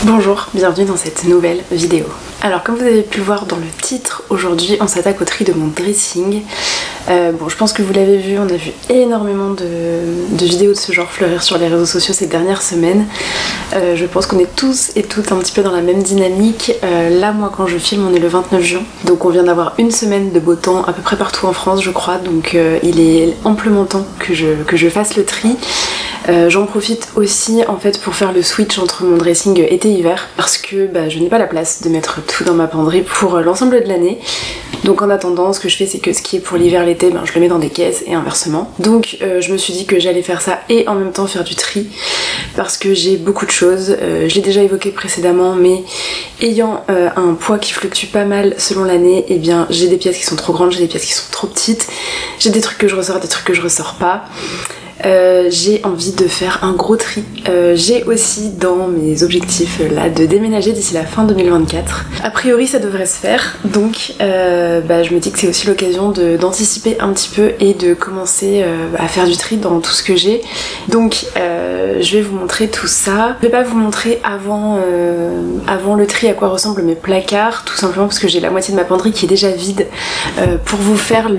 Bonjour, bienvenue dans cette nouvelle vidéo. Alors comme vous avez pu le voir dans le titre, aujourd'hui on s'attaque au tri de mon dressing. Bon, je pense que vous l'avez vu, on a vu énormément de vidéos de ce genre fleurir sur les réseaux sociaux ces dernières semaines. Je pense qu'on est tous et toutes un petit peu dans la même dynamique. Là moi quand je filme on est le 29 juin, donc on vient d'avoir une semaine de beau temps à peu près partout en France je crois, donc il est amplement temps que je fasse le tri. J'en profite aussi en fait pour faire le switch entre mon dressing été-hiver parce que je n'ai pas la place de mettre tout dans ma penderie pour l'ensemble de l'année. Donc en attendant ce que je fais c'est que ce qui est pour l'hiver l'été je le mets dans des caisses et inversement. Donc je me suis dit que j'allais faire ça et en même temps faire du tri parce que j'ai beaucoup de choses. Je l'ai déjà évoqué précédemment mais ayant un poids qui fluctue pas mal selon l'année, et bien j'ai des pièces qui sont trop grandes, j'ai des pièces qui sont trop petites, j'ai des trucs que je ressors, des trucs que je ressors pas. J'ai envie de faire un gros tri. J'ai aussi dans mes objectifs là de déménager d'ici la fin 2024. A priori ça devrait se faire, donc je me dis que c'est aussi l'occasion d'anticiper un petit peu et de commencer à faire du tri dans tout ce que j'ai. Donc je vais vous montrer tout ça. Je vais pas vous montrer avant le tri à quoi ressemblent mes placards, tout simplement parce que j'ai la moitié de ma penderie qui est déjà vide. Pour vous faire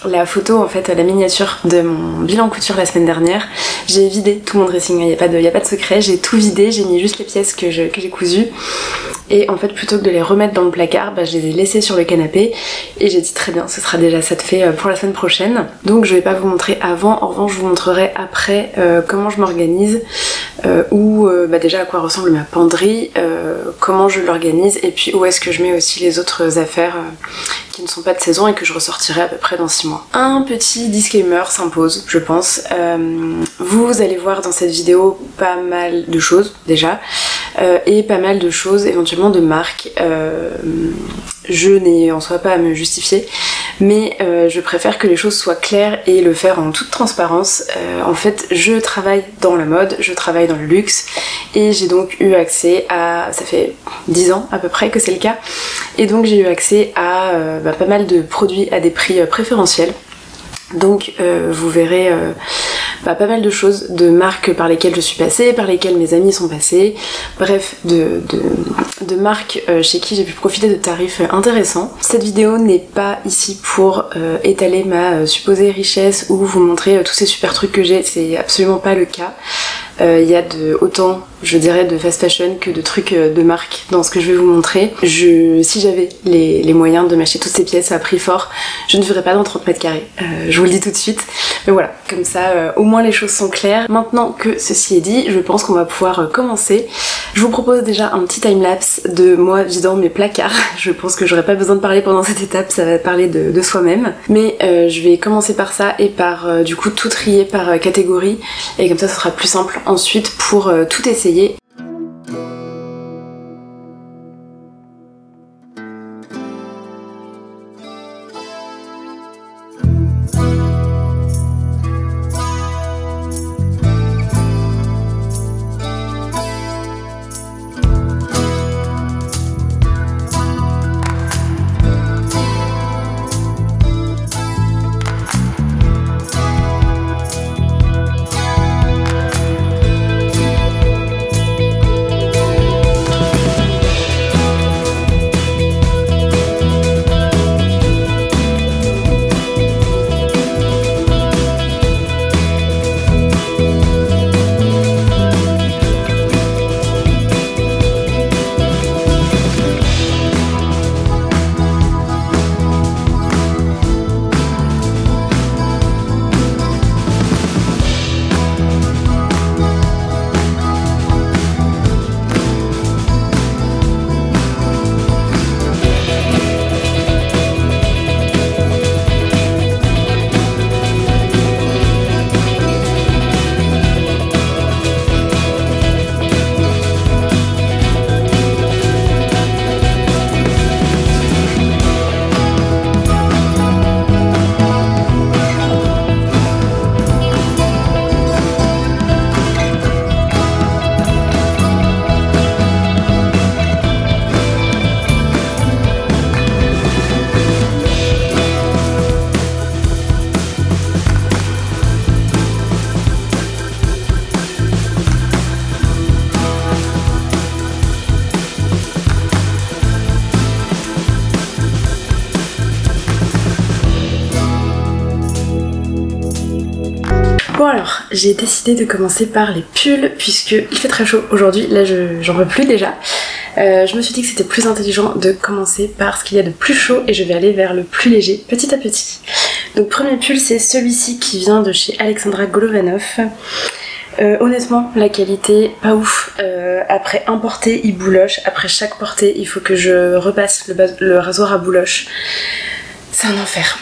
la photo en fait, la miniature de mon bilan couture la semaine dernière, j'ai vidé tout mon dressing, il n'y a pas de secret, j'ai tout vidé, j'ai mis juste les pièces que j'ai cousues et en fait plutôt que de les remettre dans le placard, je les ai laissées sur le canapé et j'ai dit très bien, ce sera déjà ça de fait pour la semaine prochaine. Donc je vais pas vous montrer avant, en revanche je vous montrerai après comment je m'organise ou déjà à quoi ressemble ma penderie, comment je l'organise et puis où est-ce que je mets aussi les autres affaires qui ne sont pas de saison et que je ressortirai à peu près dans 6 mois. Un petit disclaimer s'impose, je pense. Vous allez voir dans cette vidéo pas mal de choses déjà et pas mal de choses éventuellement de marques. Je n'ai en soi pas à me justifier, mais je préfère que les choses soient claires et le faire en toute transparence. En fait, je travaille dans la mode, je travaille dans le luxe et j'ai donc eu accès à... ça fait 10 ans à peu près que c'est le cas, et donc j'ai eu accès à pas mal de produits à des prix préférentiels. Donc vous verrez pas mal de choses, de marques par lesquelles je suis passée, par lesquelles mes amis sont passés, bref de marques chez qui j'ai pu profiter de tarifs intéressants. Cette vidéo n'est pas ici pour étaler ma supposée richesse ou vous montrer tous ces super trucs que j'ai, c'est absolument pas le cas. Il y a autant je dirais de fast fashion que de trucs de marque dans ce que je vais vous montrer. Si j'avais les moyens de m'acheter toutes ces pièces à prix fort, je ne vivrais pas dans 30 mètres carrés, je vous le dis tout de suite. Mais voilà, comme ça au moins les choses sont claires. Maintenant que ceci est dit, je pense qu'on va pouvoir commencer. Je vous propose déjà un petit timelapse de moi vidant mes placards. Je pense que j'aurais pas besoin de parler pendant cette étape, ça va parler de soi-même. Mais je vais commencer par ça et par du coup tout trier par catégorie, et comme ça ce sera plus simple ensuite pour tout essayer. j'ai décidé de commencer par les pulls puisqu'il fait très chaud aujourd'hui, là j'en peux plus déjà. Je me suis dit que c'était plus intelligent de commencer par ce qu'il y a de plus chaud et je vais aller vers le plus léger petit à petit. Donc premier pull, c'est celui-ci qui vient de chez Alexandra Golovanov. Honnêtement la qualité pas ouf, après un porté il bouloche, après chaque portée il faut que je repasse le rasoir à bouloche, c'est un enfer.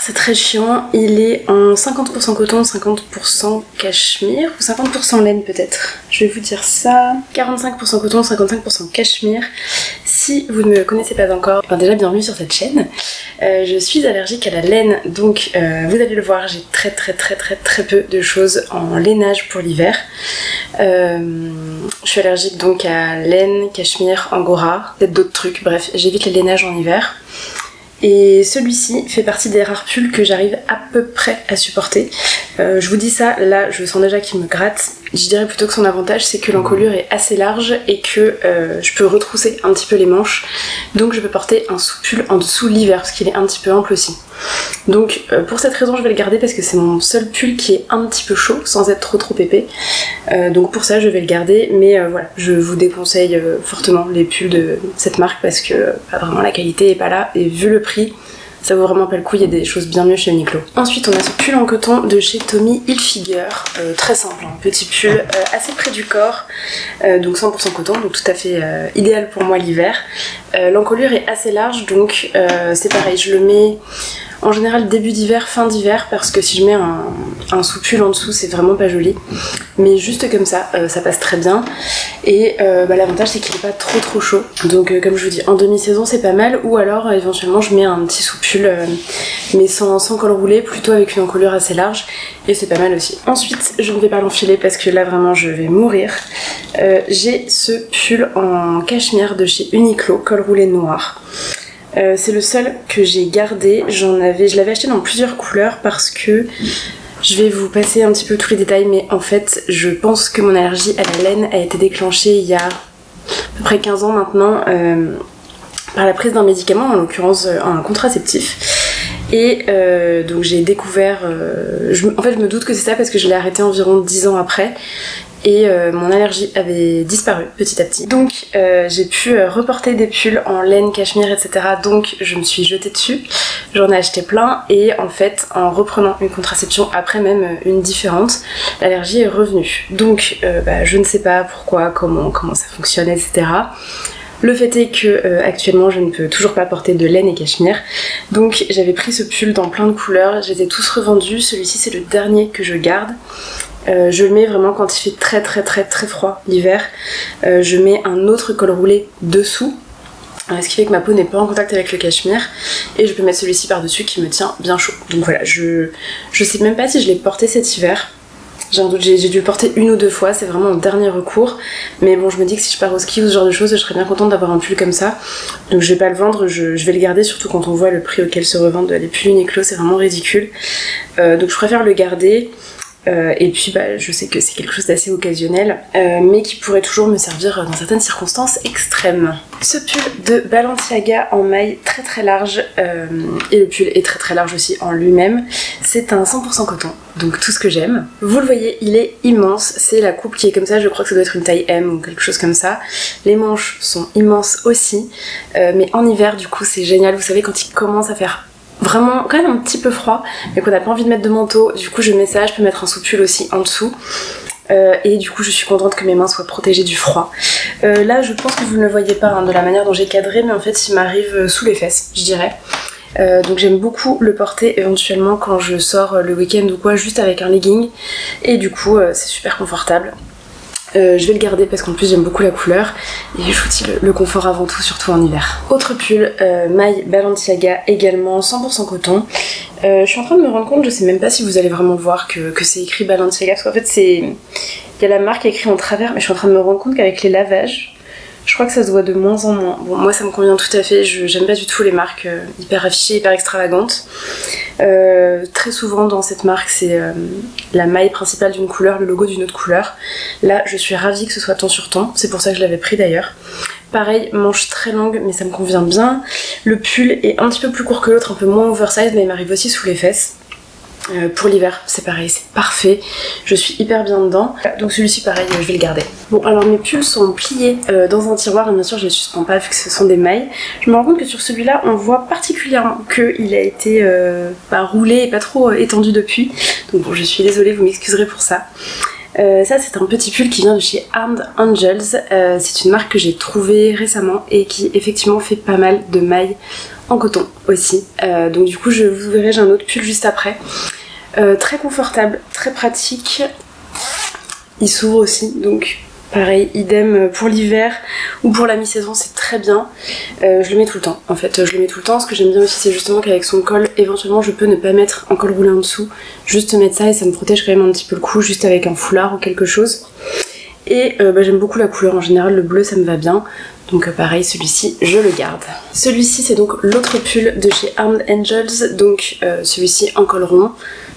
C'est très chiant, il est en 50% coton, 50% cachemire, ou 50% laine peut-être. Je vais vous dire ça. 45% coton, 55% cachemire. Si vous ne me connaissez pas encore, déjà bienvenue sur cette chaîne. Je suis allergique à la laine, donc vous allez le voir, j'ai très peu de choses en lainage pour l'hiver. Je suis allergique donc à laine, cachemire, angora, peut-être d'autres trucs, bref, j'évite les lainages en hiver. Et celui-ci fait partie des rares pulls que j'arrive à peu près à supporter. Je vous dis ça, là je sens déjà qu'il me gratte. Je dirais plutôt que son avantage c'est que l'encolure est assez large et que je peux retrousser un petit peu les manches. Donc je peux porter un sous-pull en dessous l'hiver parce qu'il est un petit peu ample aussi. Donc pour cette raison je vais le garder parce que c'est mon seul pull qui est un petit peu chaud sans être trop épais. Donc pour ça je vais le garder, mais voilà, je vous déconseille fortement les pulls de cette marque parce que vraiment la qualité est pas là et vu le prix ça vaut vraiment pas le coup, il y a des choses bien mieux chez Uniqlo. Ensuite on a ce pull en coton de chez Tommy Hilfiger, très simple, hein, petit pull assez près du corps, donc 100% coton, donc tout à fait idéal pour moi l'hiver. L'encolure est assez large, donc c'est pareil, je le mets en général début d'hiver, fin d'hiver, parce que si je mets un sous-pull en dessous c'est vraiment pas joli, mais juste comme ça, ça passe très bien. Et l'avantage c'est qu'il est pas trop chaud, donc comme je vous dis en demi-saison c'est pas mal, ou alors éventuellement je mets un petit sous-pull mais sans col roulé, plutôt avec une encolure assez large, et c'est pas mal aussi. Ensuite je ne vais pas l'enfiler parce que là vraiment je vais mourir. J'ai ce pull en cachemire de chez Uniqlo, col roulé noir. C'est le seul que j'ai gardé, je l'avais acheté dans plusieurs couleurs parce que je vais vous passer un petit peu tous les détails, mais en fait je pense que mon allergie à la laine a été déclenchée il y a à peu près 15 ans maintenant par la prise d'un médicament, en l'occurrence un contraceptif. Et donc j'ai découvert, en fait je me doute que c'est ça parce que je l'ai arrêté environ 10 ans après. Et mon allergie avait disparu petit à petit. Donc j'ai pu reporter des pulls en laine, cachemire, etc. Donc je me suis jetée dessus. J'en ai acheté plein et en fait en reprenant une contraception après même une différente, l'allergie est revenue. Donc je ne sais pas pourquoi, comment ça fonctionne, etc. Le fait est que actuellement je ne peux toujours pas porter de laine et cachemire. Donc j'avais pris ce pull dans plein de couleurs, je les ai tous revendus. Celui-ci c'est le dernier que je garde. Je le mets vraiment quand il fait très froid l'hiver. Je mets un autre col roulé dessous, ce qui fait que ma peau n'est pas en contact avec le cachemire, et je peux mettre celui-ci par dessus qui me tient bien chaud. Donc voilà, je sais même pas si je l'ai porté cet hiver. J'ai un doute, j'ai dû le porter une ou deux fois, c'est vraiment mon dernier recours. Mais bon, je me dis que si je pars au ski ou ce genre de choses, je serais bien contente d'avoir un pull comme ça. Donc je vais pas le vendre, je vais le garder, surtout quand on voit le prix auquel se revendent les pulls Uniqlo, c'est vraiment ridicule. Donc je préfère le garder. Et puis je sais que c'est quelque chose d'assez occasionnel, mais qui pourrait toujours me servir dans certaines circonstances extrêmes. Ce pull de Balenciaga en maille très large, et le pull est très large aussi en lui-même, c'est un 100% coton, donc tout ce que j'aime. Vous le voyez, il est immense, c'est la coupe qui est comme ça, je crois que ça doit être une taille M ou quelque chose comme ça. Les manches sont immenses aussi, mais en hiver du coup c'est génial, vous savez quand il commence à faire vraiment quand même un petit peu froid mais qu'on n'a pas envie de mettre de manteau, du coup je mets ça, je peux mettre un sous-pull aussi en dessous et du coup je suis contente que mes mains soient protégées du froid. Là je pense que vous ne le voyez pas de la manière dont j'ai cadré, mais en fait il m'arrive sous les fesses je dirais. Donc j'aime beaucoup le porter éventuellement quand je sors le week-end ou quoi, juste avec un legging, et du coup c'est super confortable. Je vais le garder parce qu'en plus j'aime beaucoup la couleur et je vous dis le confort avant tout, surtout en hiver. Autre pull, maille Balenciaga également, 100% coton. Je suis en train de me rendre compte, je sais même pas si vous allez vraiment voir que c'est écrit Balenciaga, parce qu'en fait il y a la marque écrite en travers, mais je suis en train de me rendre compte qu'avec les lavages, je crois que ça se voit de moins en moins. Bon, moi ça me convient tout à fait, j'aime pas du tout les marques hyper affichées, hyper extravagantes. Très souvent dans cette marque c'est la maille principale d'une couleur, le logo d'une autre couleur. Là je suis ravie que ce soit temps sur temps, c'est pour ça que je l'avais pris d'ailleurs. Pareil, manche très longue mais ça me convient bien. Le pull est un petit peu plus court que l'autre, un peu moins oversize, mais il m'arrive aussi sous les fesses. Pour l'hiver, c'est pareil, c'est parfait. Je suis hyper bien dedans. Donc celui-ci, pareil, je vais le garder. Bon, alors mes pulls sont pliés dans un tiroir et bien sûr je les suspends pas vu que ce sont des mailles. Je me rends compte que sur celui-là, on voit particulièrement qu'il a été roulé et pas trop étendu depuis. Donc bon, je suis désolée, vous m'excuserez pour ça. Ça c'est un petit pull qui vient de chez Armed Angels. C'est une marque que j'ai trouvée récemment et qui effectivement fait pas mal de mailles en coton aussi. Donc du coup je vous verrai, j'ai un autre pull juste après. Très confortable, très pratique. Il s'ouvre aussi, donc pareil, idem pour l'hiver ou pour la mi-saison, c'est très bien. Je le mets tout le temps, en fait, je le mets tout le temps. Ce que j'aime bien aussi, c'est justement qu'avec son col, éventuellement je peux ne pas mettre un col roulé en dessous, juste mettre ça et ça me protège quand même un petit peu le cou, juste avec un foulard ou quelque chose. Et j'aime beaucoup la couleur en général, le bleu ça me va bien. Donc pareil, celui-ci je le garde. Celui-ci c'est donc l'autre pull de chez Armed Angels, donc celui-ci en col rond.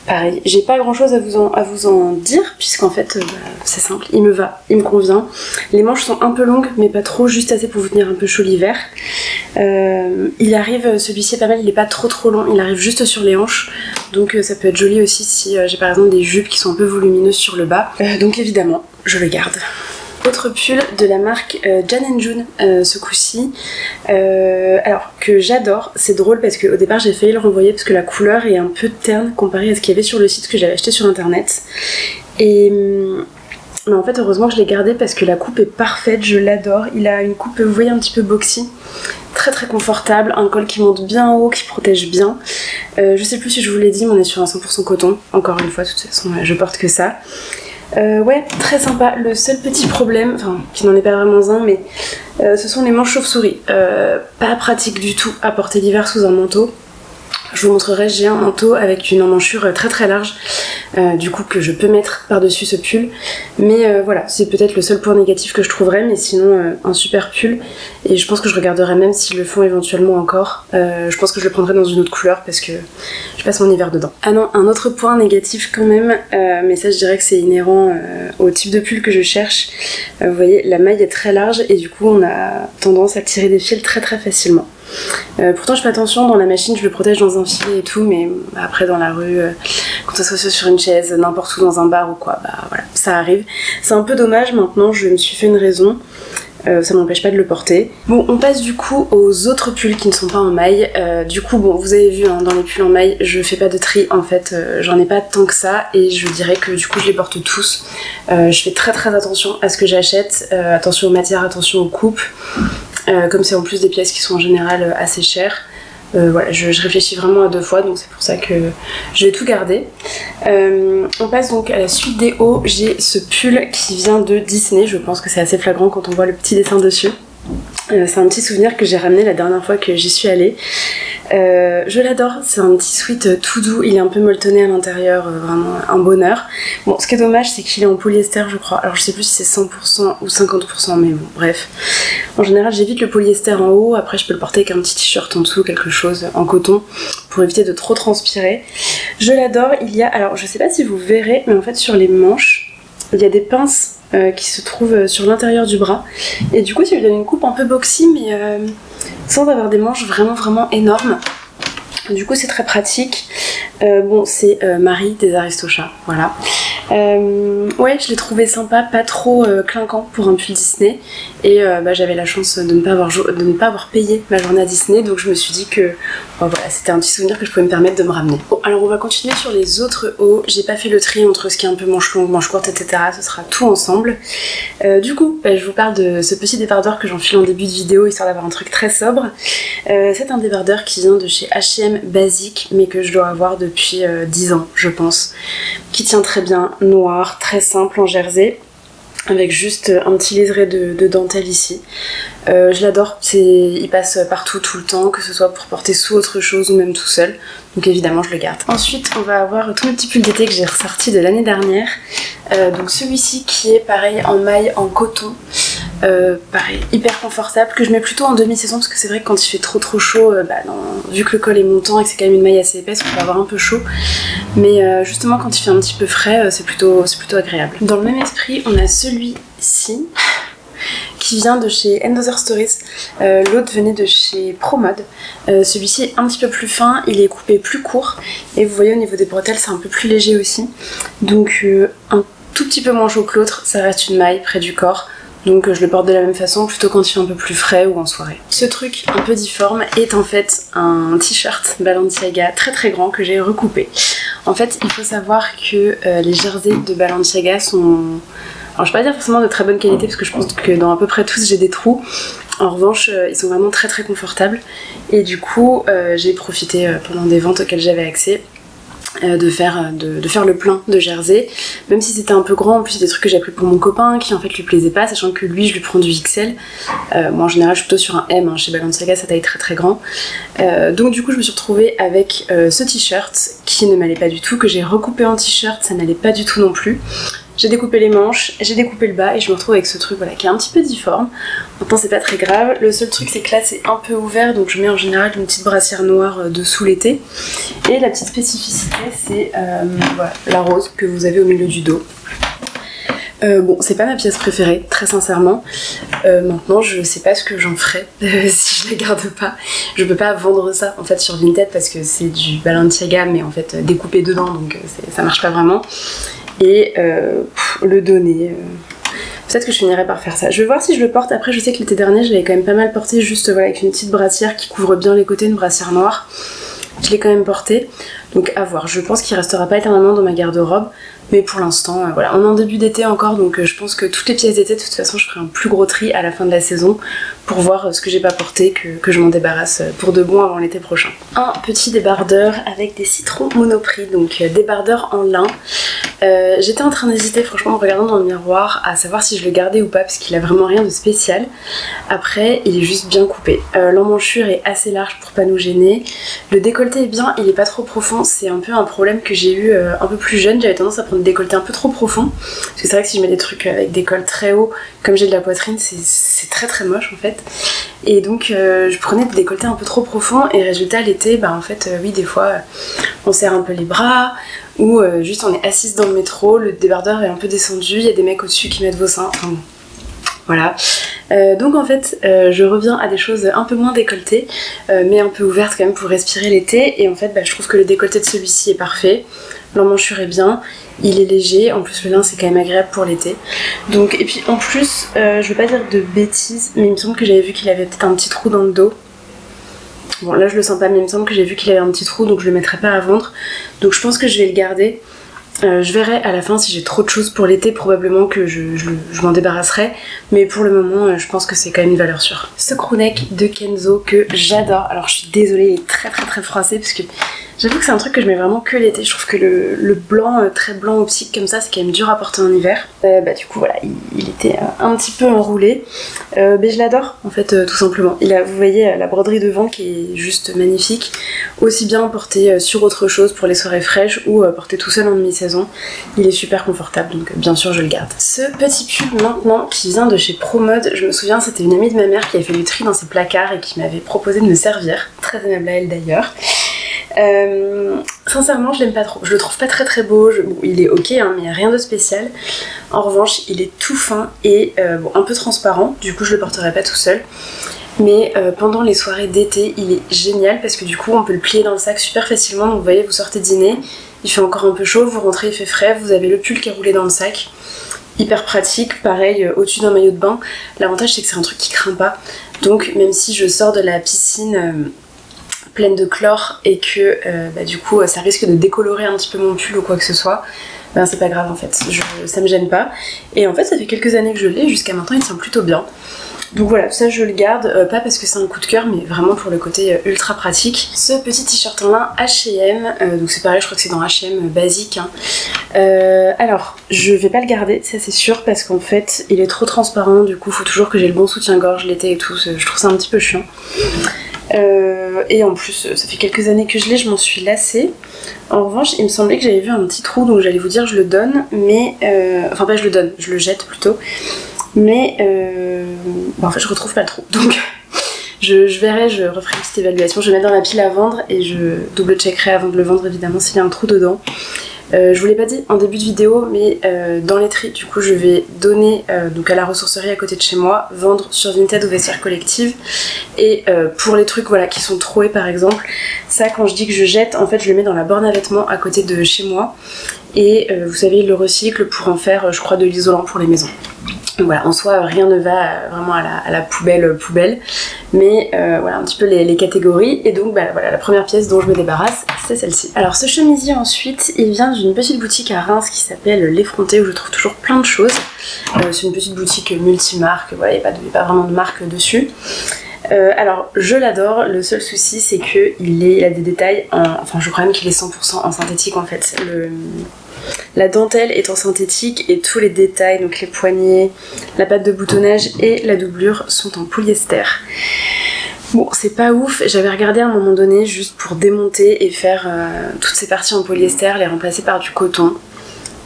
Pareil, j'ai pas grand chose à vous en dire puisqu'en fait c'est simple, il me va, il me convient. Les manches sont un peu longues mais pas trop, juste assez pour vous tenir un peu chaud l'hiver. Il arrive, celui-ci est pas mal, il est pas trop long, il arrive juste sur les hanches. Donc ça peut être joli aussi si j'ai par exemple des jupes qui sont un peu volumineuses sur le bas. Donc évidemment, je le garde. Autre pull de la marque Jan & June ce coup-ci, alors que j'adore. C'est drôle parce qu'au départ j'ai failli le renvoyer parce que la couleur est un peu terne comparée à ce qu'il y avait sur le site que j'avais acheté sur internet. Et mais en fait heureusement que je l'ai gardé parce que la coupe est parfaite, je l'adore. Il a une coupe, vous voyez, un petit peu boxy, très confortable, un col qui monte bien haut, qui protège bien. Je sais plus si je vous l'ai dit, mais on est sur un 100% coton, encore une fois, de toute façon je porte que ça. Ouais, très sympa. Le seul petit problème, enfin qui n'en est pas vraiment un, mais ce sont les manches chauve-souris. Pas pratique du tout à porter l'hiver sous un manteau. Je vous montrerai, j'ai un manteau avec une emmanchure très large, du coup que je peux mettre par-dessus ce pull. Mais voilà, c'est peut-être le seul point négatif que je trouverais, mais sinon un super pull. Et je pense que je regarderai même s'ils le font éventuellement encore. Je pense que je le prendrai dans une autre couleur parce que je passe mon hiver dedans. Ah non, un autre point négatif quand même, mais ça je dirais que c'est inhérent au type de pull que je cherche. Vous voyez, la maille est très large et du coup on a tendance à tirer des fils très facilement. Pourtant je fais attention, dans la machine je le protège dans un filet et tout, mais après dans la rue, quand ça soit sur une chaise, n'importe où dans un bar ou quoi, bah voilà, ça arrive. C'est un peu dommage, maintenant je me suis fait une raison. Ça m'empêche pas de le porter. Bon, on passe du coup aux autres pulls qui ne sont pas en maille. Du coup, bon, vous avez vu, hein, dans les pulls en maille, je fais pas de tri en fait, j'en ai pas tant que ça et je dirais que du coup je les porte tous. Je fais très attention à ce que j'achète, attention aux matières, attention aux coupes. Comme c'est en plus des pièces qui sont en général assez chères. Voilà, je réfléchis vraiment à deux fois, donc c'est pour ça que je vais tout garder. On passe donc à la suite des hauts. J'ai ce pull qui vient de Disney, je pense que c'est assez flagrant quand on voit le petit dessin dessus. C'est un petit souvenir que j'ai ramené la dernière fois que j'y suis allée. Je l'adore, c'est un petit sweat tout doux, il est un peu molletonné à l'intérieur, vraiment un bonheur. Bon, ce qui est dommage, c'est qu'il est en polyester, je crois. Alors je sais plus si c'est 100% ou 50%, mais bon, bref. En général, j'évite le polyester en haut, après je peux le porter avec un petit t-shirt en dessous, quelque chose en coton, pour éviter de trop transpirer. Je l'adore, il y a, alors je sais pas si vous verrez, mais en fait sur les manches, il y a des pinces qui se trouvent sur l'intérieur du bras. Et du coup, ça lui donne une coupe un peu boxy, mais sans avoir des manches vraiment énormes. Du coup, c'est très pratique. Bon, c'est Marie des Aristochats, voilà. Ouais, je l'ai trouvé sympa, pas trop clinquant pour un pull Disney. Et j'avais la chance de ne pas avoir payé ma journée à Disney, donc je me suis dit que voilà, c'était un petit souvenir que je pouvais me permettre de me ramener. Bon, alors on va continuer sur les autres hauts. J'ai pas fait le tri entre ce qui est un peu manche longue, manche courte, etc. Ce sera tout ensemble. Du coup, je vous parle de ce petit débardeur que j'enfile en début de vidéo, histoire d'avoir un truc très sobre. C'est un débardeur qui vient de chez H&M basique, mais que je dois avoir depuis 10 ans, je pense. Qui tient très bien, noir, très simple en jersey, avec juste un petit liseré de dentelle ici. Je l'adore, il passe partout tout le temps, que ce soit pour porter sous autre chose ou même tout seul. Donc évidemment je le garde. Ensuite on va avoir tous mes petits pulls d'été que j'ai ressortis de l'année dernière. Donc celui-ci qui est pareil en maille en coton. Pareil, hyper confortable, que je mets plutôt en demi-saison parce que c'est vrai que quand il fait trop chaud, vu que le col est montant et que c'est quand même une maille assez épaisse, on peut avoir un peu chaud. Mais justement quand il fait un petit peu frais, c'est plutôt agréable. Dans le même esprit, on a celui-ci qui vient de chez Another Stories. L'autre venait de chez ProMode. Celui-ci est un petit peu plus fin, il est coupé plus court et vous voyez au niveau des bretelles c'est un peu plus léger aussi. Donc un tout petit peu moins chaud que l'autre, ça reste une maille près du corps. Donc je le porte de la même façon plutôt quand il fait un peu plus frais ou en soirée. Ce truc un peu difforme est en fait un t-shirt Balenciaga très très grand que j'ai recoupé. En fait il faut savoir que les jerseys de Balenciaga sont... Alors je vais pas dire forcément de très bonne qualité parce que je pense que dans à peu près tous j'ai des trous. En revanche ils sont vraiment très très confortables et du coup j'ai profité pendant des ventes auxquelles j'avais accès de faire le plein de jersey, même si c'était un peu grand. En plus c'est des trucs que j'ai pris pour mon copain qui en fait lui plaisait pas, sachant que lui je lui prends du XL. Moi en général je suis plutôt sur un M, hein. Chez Balenciaga ça taille très très grand. Donc du coup je me suis retrouvée avec ce t-shirt qui ne m'allait pas du tout, que j'ai recoupé en t-shirt, ça n'allait pas du tout non plus. J'ai découpé les manches, j'ai découpé le bas et je me retrouve avec ce truc voilà, qui est un petit peu difforme. Maintenant c'est pas très grave, le seul truc c'est que là c'est un peu ouvert, donc je mets en général une petite brassière noire dessous l'été. Et la petite spécificité c'est voilà, la rose que vous avez au milieu du dos. Bon, c'est pas ma pièce préférée, très sincèrement. Maintenant, je sais pas ce que j'en ferai si je la garde pas. Je peux pas vendre ça en fait sur Vinted parce que c'est du Balenciaga, mais en fait découpé dedans, donc ça marche pas vraiment. Et le donner. Peut-être que je finirai par faire ça. Je vais voir si je le porte. Après, je sais que l'été dernier, je l'avais quand même pas mal porté, juste voilà, avec une petite brassière qui couvre bien les côtés, une brassière noire. Je l'ai quand même porté. Donc à voir. Je pense qu'il restera pas éternellement dans ma garde-robe. Mais pour l'instant, voilà, on est en début d'été encore, donc je pense que toutes les pièces d'été, de toute façon, je ferai un plus gros tri à la fin de la saison pour voir ce que j'ai pas porté, que je m'en débarrasse pour de bon avant l'été prochain. Un petit débardeur avec des citrons Monoprix, donc débardeur en lin. J'étais en train d'hésiter, franchement, en regardant dans le miroir, à savoir si je le gardais ou pas, parce qu'il a vraiment rien de spécial. Après, il est juste bien coupé. L'emmanchure est assez large pour pas nous gêner. Le décolleté est bien, il est pas trop profond. C'est un peu un problème que j'ai eu un peu plus jeune. J'avais tendance à prendre des décolletés un peu trop profonds. Parce que c'est vrai que si je mets des trucs avec des cols très hauts, comme j'ai de la poitrine, c'est très très moche en fait. Et donc je prenais des décolletés un peu trop profonds et résultat l'été, bah en fait oui des fois on serre un peu les bras ou juste on est assise dans le métro, le débardeur est un peu descendu, il y a des mecs au-dessus qui mettent vos seins, enfin bon. Voilà, donc en fait je reviens à des choses un peu moins décolletées mais un peu ouvertes quand même pour respirer l'été. Et en fait bah, je trouve que le décolleté de celui-ci est parfait, l'emmanchure est bien, il est léger, en plus le lin c'est quand même agréable pour l'été. Donc, et puis en plus je vais pas dire de bêtises mais il me semble que j'avais vu qu'il avait peut-être un petit trou dans le dos. Bon là je le sens pas mais il me semble que j'ai vu qu'il avait un petit trou, donc je le mettrai pas à vendre. Donc je pense que je vais le garder. Je verrai à la fin si j'ai trop de choses pour l'été, probablement que je m'en débarrasserai, mais pour le moment je pense que c'est quand même une valeur sûre. Ce crewneck de Kenzo que j'adore, alors je suis désolée, il est très très très froissé parce que j'avoue que c'est un truc que je mets vraiment que l'été. Je trouve que le blanc, très blanc optique comme ça, c'est quand même dur à porter en hiver. Bah du coup voilà, il était un petit peu enroulé, mais je l'adore en fait tout simplement. Vous voyez la broderie devant qui est juste magnifique, aussi bien porté sur autre chose pour les soirées fraîches ou porté tout seul en demi-saison. Il est super confortable, donc bien sûr je le garde. Ce petit pull maintenant qui vient de chez ProMode, je me souviens c'était une amie de ma mère qui avait fait du tri dans ses placards et qui m'avait proposé de me servir, très aimable à elle d'ailleurs. Sincèrement je l'aime pas trop, je le trouve pas très très beau, bon, il est ok hein, mais il n'y a rien de spécial. En revanche il est tout fin et bon, un peu transparent, du coup je le porterai pas tout seul. Mais pendant les soirées d'été il est génial parce que du coup on peut le plier dans le sac super facilement. Donc vous voyez, vous sortez dîner, il fait encore un peu chaud, vous rentrez, il fait frais, vous avez le pull qui est roulé dans le sac. Hyper pratique, pareil au-dessus d'un maillot de bain. L'avantage c'est que c'est un truc qui craint pas. Donc même si je sors de la piscine pleine de chlore et que bah, du coup ça risque de décolorer un petit peu mon pull ou quoi que ce soit, ben c'est pas grave en fait, ça me gêne pas. Et en fait ça fait quelques années que je l'ai, jusqu'à maintenant il tient plutôt bien. Donc voilà, ça je le garde, pas parce que c'est un coup de cœur, mais vraiment pour le côté ultra pratique. Ce petit t-shirt en lin H&M, donc c'est pareil, je crois que c'est dans H&M basique. Hein. Alors, je vais pas le garder, ça c'est sûr, parce qu'en fait, il est trop transparent, du coup, faut toujours que j'ai le bon soutien-gorge l'été et tout, je trouve ça un petit peu chiant. Et en plus, ça fait quelques années que je l'ai, je m'en suis lassée. En revanche, il me semblait que j'avais vu un petit trou, donc j'allais vous dire je le donne, mais... enfin pas je le donne, je le jette plutôt. Mais bah en fait je retrouve pas le trou, donc je verrai, je referai une petite évaluation, je vais mettre dans la pile à vendre et je double checkerai avant de le vendre évidemment s'il y a un trou dedans. Je vous l'ai pas dit en début de vidéo, mais dans les tris, du coup, je vais donner donc à la ressourcerie à côté de chez moi, vendre sur Vinted ou Vestiaire Collective. Et pour les trucs voilà, qui sont troués par exemple, ça quand je dis que je jette, en fait je le mets dans la borne à vêtements à côté de chez moi. Et vous savez, il le recycle pour en faire, je crois, de l'isolant pour les maisons. Voilà, en soi, rien ne va vraiment à la poubelle, mais voilà un petit peu les catégories. Et donc voilà, la première pièce dont je me débarrasse, c'est celle-ci. Alors ce chemisier ensuite, il vient d'une petite boutique à Reims qui s'appelle L'Effronté, où je trouve toujours plein de choses. C'est une petite boutique multimarque, voilà, il n'y a pas vraiment de marque dessus. Alors je l'adore, le seul souci c'est qu'il a des détails enfin je crois même qu'il est 100% en synthétique en fait. La dentelle est en synthétique et tous les détails, donc les poignets, la patte de boutonnage et la doublure sont en polyester. Bon, c'est pas ouf, j'avais regardé à un moment donné juste pour démonter et faire toutes ces parties en polyester, les remplacer par du coton.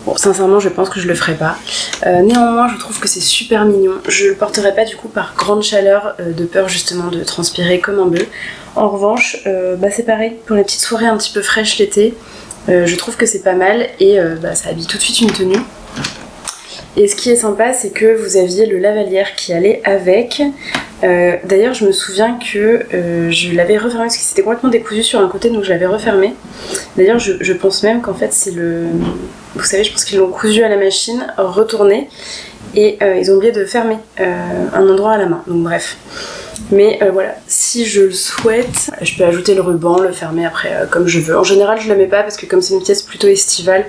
Bon, sincèrement, je pense que je le ferai pas. Néanmoins, je trouve que c'est super mignon. Je le porterai pas du coup par grande chaleur, de peur justement de transpirer comme un bœuf. En revanche, c'est pareil, pour les petites soirées un petit peu fraîches l'été, je trouve que c'est pas mal et ça habille tout de suite une tenue. Et ce qui est sympa, c'est que vous aviez le lavalière qui allait avec. D'ailleurs, je me souviens que je l'avais refermé parce qu'il s'était complètement décousu sur un côté, donc je l'avais refermé. D'ailleurs, je pense même qu'en fait, c'est le... Vous savez, je pense qu'ils l'ont cousu à la machine, retourné, et ils ont oublié de fermer un endroit à la main. Donc bref. Mais voilà, si je le souhaite, je peux ajouter le ruban, le fermer après comme je veux. En général, je ne la mets pas parce que comme c'est une pièce plutôt estivale,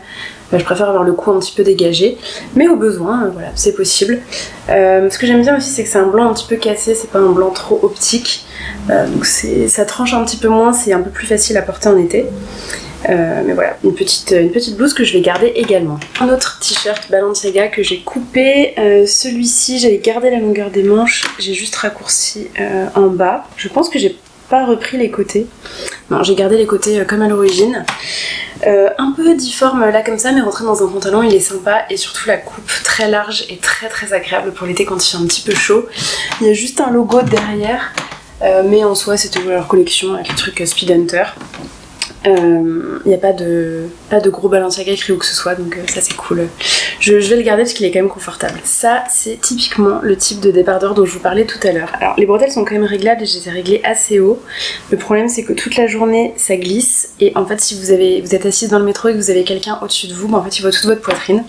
je préfère avoir le cou un petit peu dégagé. Mais au besoin, voilà, c'est possible. Ce que j'aime bien aussi, c'est que c'est un blanc un petit peu cassé, c'est pas un blanc trop optique. Donc ça tranche un petit peu moins, c'est un peu plus facile à porter en été. Mais voilà, une petite blouse que je vais garder également. Un autre t-shirt Balenciaga que j'ai coupé. Celui-ci, j'avais gardé la longueur des manches, j'ai juste raccourci en bas. Je pense que j'ai pas repris les côtés. Non, j'ai gardé les côtés comme à l'origine. Un peu difforme là comme ça, mais rentrer dans un pantalon il est sympa, et surtout la coupe très large et très agréable pour l'été quand il fait un petit peu chaud. Il y a juste un logo derrière, mais en soi c'était leur collection avec le truc Speed Hunter. Il n'y a pas de gros Balenciaga écrit ou que ce soit, donc ça c'est cool. Je vais le garder parce qu'il est quand même confortable. Ça c'est typiquement le type de débardeur dont je vous parlais tout à l'heure. Alors les bretelles sont quand même réglables et je les ai réglées assez haut. Le problème c'est que toute la journée ça glisse, et en fait si vous êtes assise dans le métro et que vous avez quelqu'un au-dessus de vous, en fait il voit toute votre poitrine.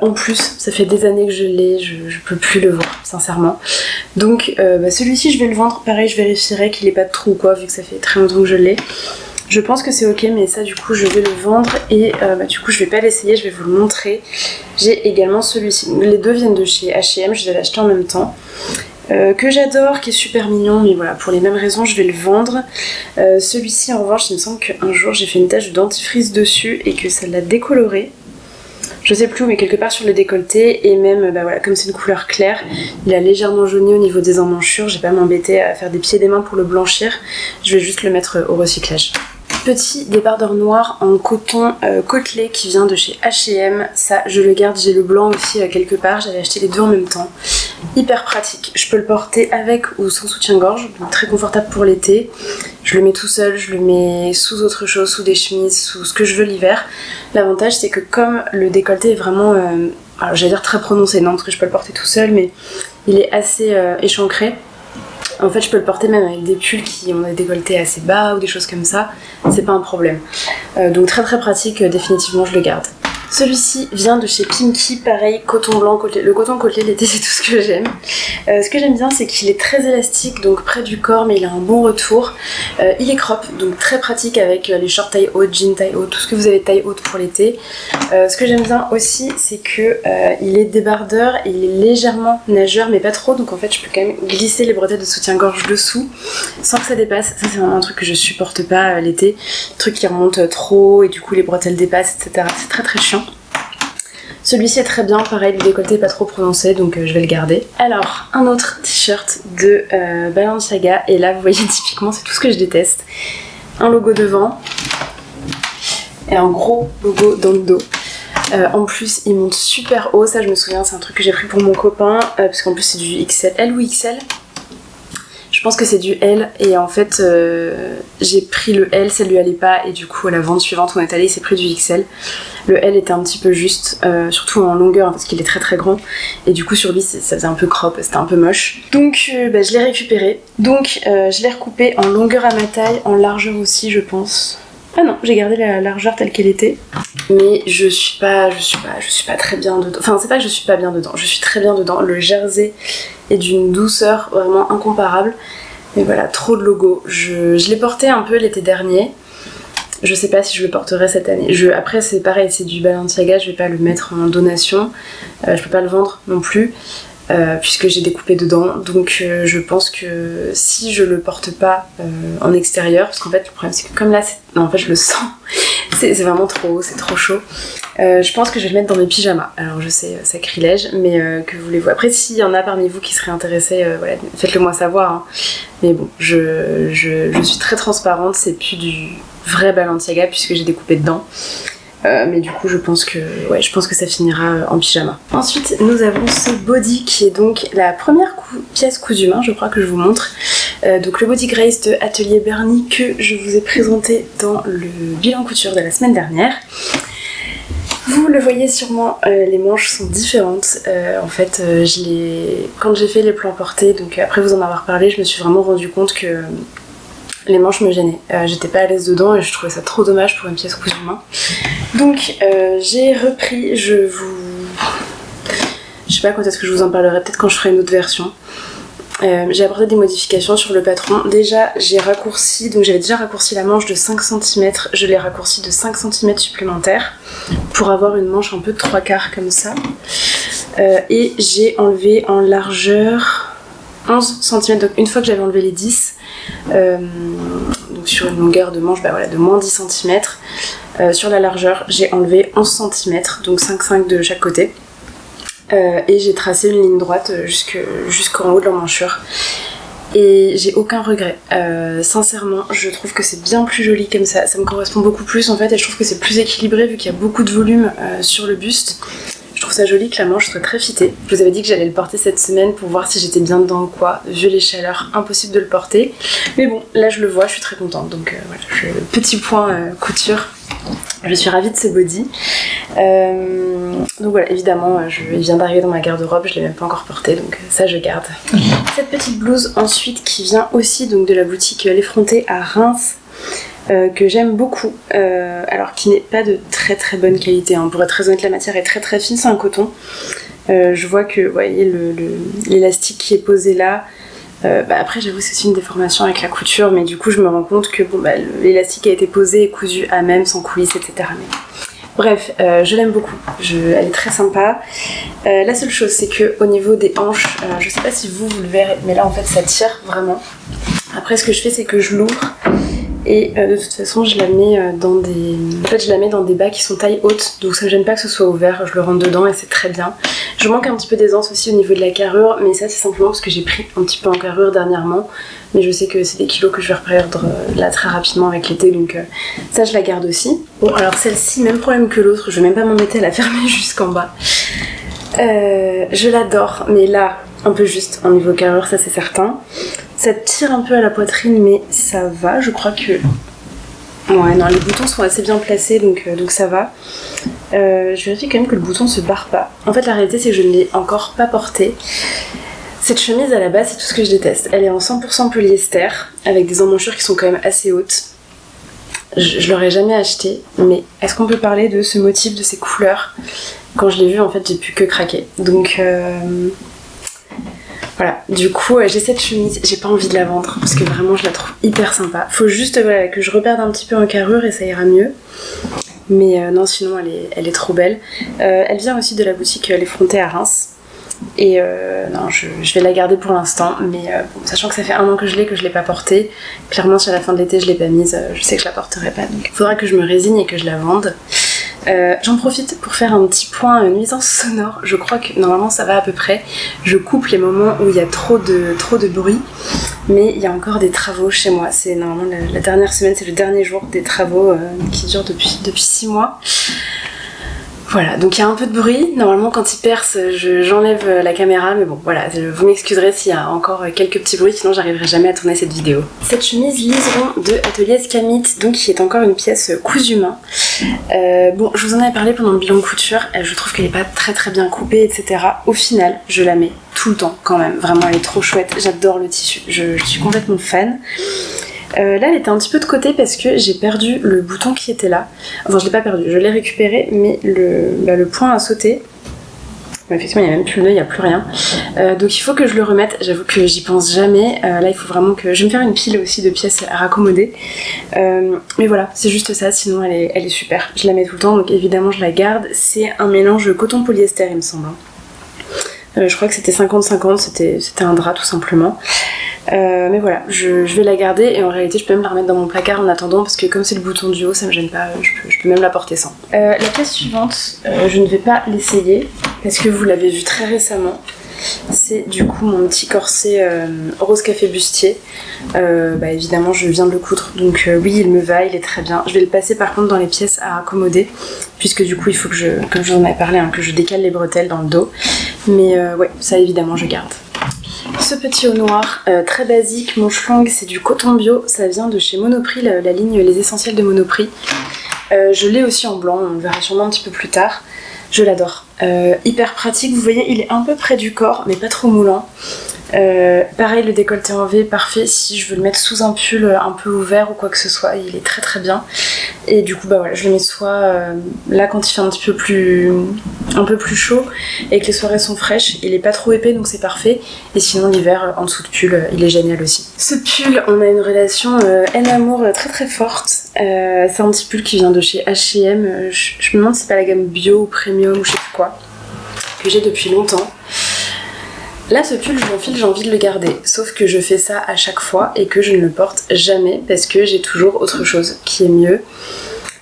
En plus, ça fait des années que je l'ai, je peux plus le voir, sincèrement. Donc celui-ci je vais le vendre, pareil je vérifierai qu'il n'ait pas de trou ou quoi, vu que ça fait très longtemps que je l'ai. Je pense que c'est ok, mais ça du coup je vais le vendre, et du coup je vais pas l'essayer, je vais vous le montrer. J'ai également celui-ci, les deux viennent de chez H&M, je les avais achetés en même temps. Que j'adore, qui est super mignon, mais voilà, pour les mêmes raisons je vais le vendre. Celui-ci en revanche, il me semble qu'un jour j'ai fait une tache de dentifrice dessus et que ça l'a décoloré. Je sais plus où, mais quelque part sur le décolleté, et même voilà, comme c'est une couleur claire, il a légèrement jauni au niveau des emmanchures. J'ai pas m'embêter à faire des pieds et des mains pour le blanchir, je vais juste le mettre au recyclage. Petit débardeur noir en coton côtelé qui vient de chez H&M, ça je le garde, j'ai le blanc aussi quelque part, j'avais acheté les deux en même temps. Hyper pratique, je peux le porter avec ou sans soutien-gorge, donc très confortable pour l'été. Je le mets tout seul, je le mets sous autre chose, sous des chemises, sous ce que je veux l'hiver. L'avantage c'est que comme le décolleté est vraiment, alors j'allais dire très prononcé, non parce que je peux le porter tout seul, mais il est assez échancré. En fait je peux le porter même avec des pulls qui ont des décolletés assez bas ou des choses comme ça, c'est pas un problème. Donc très pratique, définitivement je le garde. Celui-ci vient de chez Pinky, pareil, coton blanc, côtelé. Le coton côtelé l'été c'est tout ce que j'aime. Ce que j'aime bien c'est qu'il est très élastique, donc près du corps, mais il a un bon retour. Il est crop, donc très pratique avec les shorts taille haute, jeans taille haute, tout ce que vous avez taille haute pour l'été. Ce que j'aime bien aussi c'est que il est débardeur et il est légèrement nageur, mais pas trop, donc en fait je peux quand même glisser les bretelles de soutien-gorge dessous sans que ça dépasse. Ça c'est vraiment un truc que je supporte pas l'été, truc qui remonte trop et du coup les bretelles dépassent, etc. C'est très chiant. Celui-ci est très bien, pareil, le décolleté n'est pas trop prononcé, donc je vais le garder. Alors, un autre t-shirt de Balenciaga, et là vous voyez typiquement c'est tout ce que je déteste. Un logo devant et un gros logo dans le dos. En plus il monte super haut, ça je me souviens, c'est un truc que j'ai pris pour mon copain, parce qu'en plus c'est du XL ou XL. Je pense que c'est du L et en fait j'ai pris le L, ça lui allait pas et du coup à la vente suivante où on est allé il s'est pris du XL. Le L était un petit peu juste, surtout en longueur parce qu'il est très très grand et du coup sur lui ça faisait un peu crop, c'était un peu moche. Donc je l'ai récupéré, donc je l'ai recoupé en longueur à ma taille, en largeur aussi je pense. Ah non, j'ai gardé la largeur telle qu'elle était. Mais je suis pas très bien dedans. Enfin, c'est pas que je suis pas bien dedans, je suis très bien dedans. Le jersey est d'une douceur vraiment incomparable. Mais voilà, trop de logos. Je l'ai porté un peu l'été dernier. Je sais pas si je le porterai cette année. Après, c'est pareil, c'est du Balenciaga, je vais pas le mettre en donation. Je peux pas le vendre non plus. Puisque j'ai découpé dedans, donc je pense que si je le porte pas en extérieur, parce qu'en fait le problème c'est que comme là, non, en fait je le sens, c'est vraiment trop haut, c'est trop chaud, je pense que je vais le mettre dans mes pyjamas. Alors je sais, sacrilège, mais que voulez-vous. Après s'il y en a parmi vous qui seraient intéressés, voilà, faites-le moi savoir, hein. Mais bon, je suis très transparente, c'est plus du vrai Balenciaga puisque j'ai découpé dedans. Mais du coup je pense que ça finira en pyjama. Ensuite nous avons ce body qui est donc la première pièce cousue main, je crois que je vous montre. Donc le body Grace de Atelier Bernie que je vous ai présenté dans le bilan couture de la semaine dernière. Vous le voyez sûrement, les manches sont différentes. En fait, quand j'ai fait les plans portés, donc après vous en avoir parlé, je me suis vraiment rendu compte que les manches me gênaient. J'étais pas à l'aise dedans et je trouvais ça trop dommage pour une pièce cousue main. Donc j'ai repris, je sais pas quand est-ce que je vous en parlerai, peut-être quand je ferai une autre version. J'ai apporté des modifications sur le patron. Déjà j'ai raccourci, donc j'avais déjà raccourci la manche de 5 cm, je l'ai raccourci de 5 cm supplémentaires pour avoir une manche un peu de 3/4 comme ça. Et j'ai enlevé en largeur 11 cm, donc une fois que j'avais enlevé les 10, donc sur une longueur de manche de moins 10 cm, sur la largeur j'ai enlevé 11 cm, donc 5,5 de chaque côté, et j'ai tracé une ligne droite jusqu'en haut de l'emmanchure. Et j'ai aucun regret, sincèrement je trouve que c'est bien plus joli comme ça me correspond beaucoup plus en fait, et je trouve que c'est plus équilibré vu qu'il y a beaucoup de volume sur le buste. Je trouve ça joli que la manche soit très fitée. Je vous avais dit que j'allais le porter cette semaine pour voir si j'étais bien dedans ou quoi. Vu les chaleurs, impossible de le porter. Mais bon, là je le vois, je suis très contente. Donc voilà, petit point couture. Je suis ravie de ce body. Donc voilà, évidemment, il vient d'arriver dans ma garde-robe, je ne l'ai même pas encore porté, donc ça je garde. Cette petite blouse ensuite qui vient aussi donc de la boutique L'Effronté à Reims. Que j'aime beaucoup, alors qui n'est pas de très très bonne qualité, hein. Pour être très honnête, la matière est très très fine, c'est un coton. Je vois que, vous voyez, l'élastique qui est posé là, après j'avoue c'est aussi une déformation avec la couture, mais du coup je me rends compte que l'élastique a été posé et cousu à même, sans coulisses, etc. Mais... Bref, je l'aime beaucoup, elle est très sympa. La seule chose c'est que au niveau des hanches, je sais pas si vous le verrez, mais là en fait ça tire vraiment. Après ce que je fais c'est que je l'ouvre. Et de toute façon je la mets dans des bas qui sont taille haute, donc ça me gêne pas que ce soit ouvert, je le rentre dedans et c'est très bien. Je manque un petit peu d'aisance aussi au niveau de la carrure, mais ça c'est simplement parce que j'ai pris un petit peu en carrure dernièrement, mais je sais que c'est des kilos que je vais reperdre là très rapidement avec l'été, donc ça je la garde aussi. Bon alors celle-ci, même problème que l'autre, je vais même pas m'embêter à la fermer jusqu'en bas. Je l'adore, mais là un peu juste en niveau carrure, ça c'est certain. Ça tire un peu à la poitrine, mais ça va, je crois que... Ouais, non, les boutons sont assez bien placés, donc ça va. Je vérifie quand même que le bouton se barre pas. En fait, la réalité, c'est que je ne l'ai encore pas portée. Cette chemise, à la base, c'est tout ce que je déteste. Elle est en 100% polyester, avec des emmanchures qui sont quand même assez hautes. Je l'aurais jamais achetée, mais est-ce qu'on peut parler de ce motif, de ces couleurs? Quand je l'ai vu, en fait, j'ai pu que craquer. Donc... Voilà, du coup j'ai cette chemise, j'ai pas envie de la vendre parce que vraiment je la trouve hyper sympa. Faut juste que je reperde un petit peu en carrure et ça ira mieux. Mais non, sinon elle est trop belle. Elle vient aussi de la boutique L'Effronté à Reims. Et non, je vais la garder pour l'instant, mais bon, sachant que ça fait 1 an que je l'ai pas portée, clairement si à la fin de l'été je l'ai pas mise, je sais que je la porterai pas, donc il faudra que je me résigne et que je la vende. J'en profite pour faire un petit point nuisance sonore. Je crois que normalement ça va à peu près. Je coupe les moments où il y a trop de bruit, mais il y a encore des travaux chez moi. C'est normalement la dernière semaine, c'est le dernier jour des travaux qui durent depuis 6 mois. Voilà, donc il y a un peu de bruit. Normalement quand il perce, j'enlève la caméra, mais bon voilà, vous m'excuserez s'il y a encore quelques petits bruits, sinon j'arriverai jamais à tourner cette vidéo. Cette chemise liseron de Atelier Escamit, donc qui est encore une pièce cousu main. Bon, je vous en avais parlé pendant le bilan couture, je trouve qu'elle est pas très bien coupée, etc. Au final, je la mets tout le temps quand même, vraiment elle est trop chouette, j'adore le tissu, je suis complètement fan. Là elle était un petit peu de côté parce que j'ai perdu le bouton qui était là. Enfin je l'ai pas perdu, je l'ai récupéré, mais le point a sauté. Bon, effectivement il n'y a même plus le nœud, il n'y a plus rien. Donc il faut que je le remette, j'avoue que j'y pense jamais. Là il faut vraiment que... Je vais me faire une pile aussi de pièces à raccommoder. Mais voilà, c'est juste ça, sinon elle est super. Je la mets tout le temps, donc évidemment je la garde. C'est un mélange coton-polyester il me semble. Je crois que c'était 50-50, c'était un drap tout simplement. Mais voilà, je vais la garder et en réalité je peux même la remettre dans mon placard en attendant parce que comme c'est le bouton du haut ça me gêne pas, je peux même la porter sans. La pièce suivante, je ne vais pas l'essayer parce que vous l'avez vu très récemment. C'est du coup mon petit corset rose café bustier. Évidemment je viens de le coudre donc oui il me va, il est très bien. Je vais le passer par contre dans les pièces à raccommoder puisque du coup il faut que comme je vous en avais parlé, que je décale les bretelles dans le dos. Mais ouais, ça évidemment je garde. Ce petit haut noir, très basique, manche longue, c'est du coton bio, ça vient de chez Monoprix, la ligne Les Essentiels de Monoprix. Je l'ai aussi en blanc, on le verra sûrement un petit peu plus tard. Je l'adore. Hyper pratique, vous voyez il est un peu près du corps mais pas trop moulant. Pareil le décolleté en V, parfait si je veux le mettre sous un pull un peu ouvert ou quoi que ce soit, il est très bien. Et du coup bah voilà, je le mets soit là quand il fait un peu plus chaud et que les soirées sont fraîches, il est pas trop épais donc c'est parfait. Et sinon l'hiver en dessous de pull, il est génial aussi. Ce pull, on a une relation haine-amour très forte. C'est un petit pull qui vient de chez H&M, je me demande si c'est pas la gamme bio ou premium ou je sais plus quoi, que j'ai depuis longtemps. Là ce pull je m'enfile, j'ai envie de le garder, sauf que je fais ça à chaque fois et que je ne le porte jamais parce que j'ai toujours autre chose qui est mieux.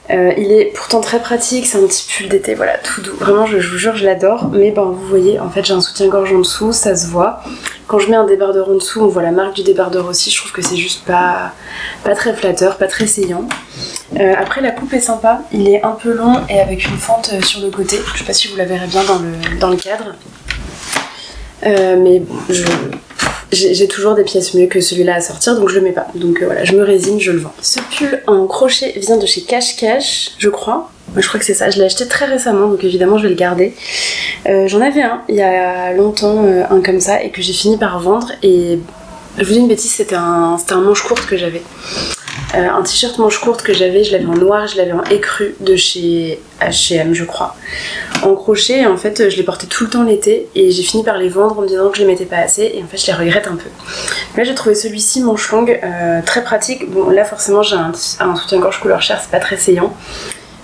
Il est pourtant très pratique, c'est un petit pull d'été, voilà, tout doux, vraiment je vous jure je l'adore, mais ben vous voyez en fait j'ai un soutien-gorge en dessous, ça se voit. Quand je mets un débardeur en dessous, on voit la marque du débardeur aussi, je trouve que c'est juste pas très flatteur, pas très saillant. Après la coupe est sympa, il est un peu long et avec une fente sur le côté, je sais pas si vous la verrez bien dans le cadre. Mais bon, j'ai toujours des pièces mieux que celui-là à sortir donc je le mets pas. Donc voilà, je me résigne, je le vends. Ce pull en crochet vient de chez Cache Cache, je crois. Je crois que c'est ça, je l'ai acheté très récemment donc évidemment je vais le garder. J'en avais un il y a longtemps, un comme ça, et que j'ai fini par vendre. Et je vous dis une bêtise, c'était un manche courte que j'avais. Un t-shirt manche courte que j'avais, je l'avais en noir, je l'avais en écru de chez H&M je crois, en crochet, et en fait je les portais tout le temps l'été et j'ai fini par les vendre en me disant que je les mettais pas assez et en fait je les regrette un peu. Là j'ai trouvé celui-ci manche longue, très pratique. Bon là forcément j'ai un soutien-gorge couleur chair, c'est pas très saillant.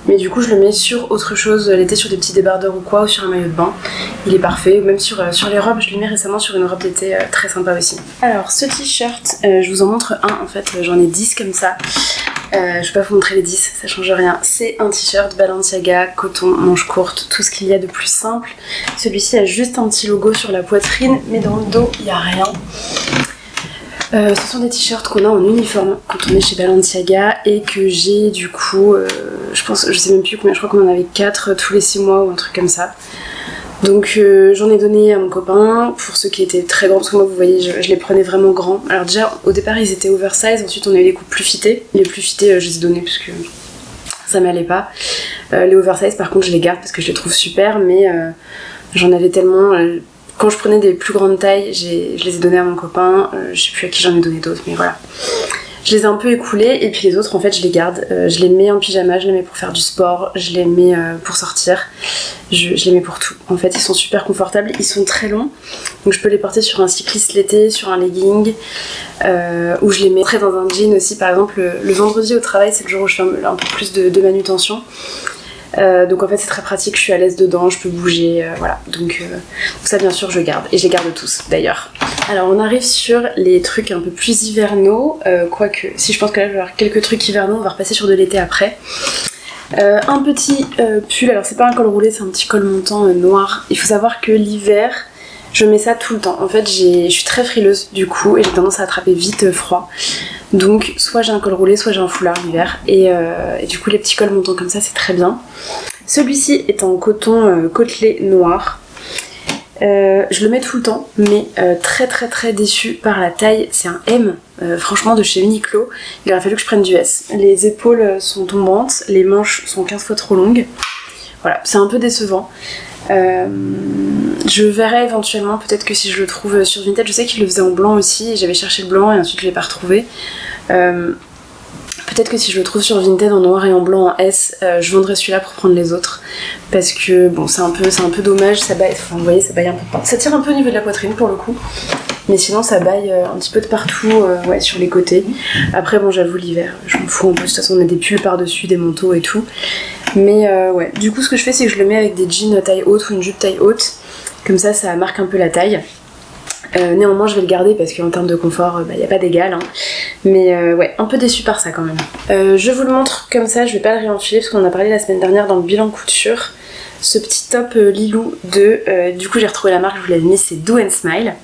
Mais du coup je le mets sur autre chose l'été, sur des petits débardeurs ou quoi, ou sur un maillot de bain. Il est parfait, ou même sur les robes, je l'ai mis récemment sur une robe d'été très sympa aussi. Alors ce t-shirt, je vous en montre un en fait, j'en ai 10 comme ça. Je vais pas vous montrer les 10, ça change rien. C'est un t-shirt Balenciaga, coton, manche courte, tout ce qu'il y a de plus simple. Celui-ci a juste un petit logo sur la poitrine, mais dans le dos il n'y a rien. Ce sont des t-shirts qu'on a en uniforme quand on est chez Balenciaga et que j'ai du coup, je sais même plus combien, je crois qu'on en avait 4 tous les 6 mois ou un truc comme ça. Donc j'en ai donné à mon copain pour ceux qui étaient très grands, parce que moi vous voyez je les prenais vraiment grands. Alors déjà au départ ils étaient oversize, ensuite on a eu des coupes plus fitées. Les plus fitées je les ai donnés parce que ça m'allait pas. Les oversize par contre je les garde parce que je les trouve super, mais j'en avais tellement... Quand je prenais des plus grandes tailles, je les ai donnés à mon copain, je sais plus à qui j'en ai donné d'autres, mais voilà. Je les ai un peu écoulés et puis les autres en fait je les garde. Je les mets en pyjama, je les mets pour faire du sport, je les mets pour sortir, je les mets pour tout. En fait ils sont super confortables, ils sont très longs, donc je peux les porter sur un cycliste l'été, sur un legging, ou je les mettrai dans un jean aussi. Par exemple le vendredi au travail c'est le jour où je fais un peu plus de manutention. Donc en fait c'est très pratique, je suis à l'aise dedans, je peux bouger, voilà. Donc ça bien sûr je garde, et je les garde tous d'ailleurs. Alors on arrive sur les trucs un peu plus hivernaux, quoique si je pense que là je vais avoir quelques trucs hivernaux, on va repasser sur de l'été après. Un petit pull, alors c'est pas un col roulé, c'est un petit col montant noir. Il faut savoir que l'hiver je mets ça tout le temps. En fait je suis très frileuse du coup et j'ai tendance à attraper vite froid. Donc soit j'ai un col roulé, soit j'ai un foulard l'hiver, et du coup les petits cols montants comme ça c'est très bien. Celui-ci est en coton côtelé noir. Je le mets tout le temps, mais très déçue par la taille. C'est un M, franchement de chez Uniqlo. Il aurait fallu que je prenne du S. Les épaules sont tombantes, les manches sont 15 fois trop longues. Voilà, c'est un peu décevant. Je verrai éventuellement, peut-être que si je le trouve sur Vinted, je sais qu'il le faisait en blanc aussi, j'avais cherché le blanc et ensuite je l'ai pas retrouvé. Peut-être que si je le trouve sur Vinted en noir et en blanc en S, je vendrai celui-là pour prendre les autres. Parce que bon, c'est un peu dommage, ça baille, enfin, vous voyez, ça baille un peu partout. Ça tire un peu au niveau de la poitrine pour le coup. Mais sinon ça baille un petit peu de partout, ouais, sur les côtés. Après bon, j'avoue l'hiver, je m'en fous un peu, de toute façon on a des pulls par-dessus, des manteaux et tout. Mais ouais, du coup ce que je fais c'est que je le mets avec des jeans taille haute ou une jupe taille haute. Comme ça marque un peu la taille. Néanmoins je vais le garder parce qu'en termes de confort, y a pas d'égal, hein. Mais ouais, un peu déçue par ça quand même. Je vous le montre comme ça, je vais pas le réenfiler parce qu'on en a parlé la semaine dernière dans le bilan couture. Ce petit top Lilou du coup j'ai retrouvé la marque, je vous l'avais mis, c'est Do & Smile.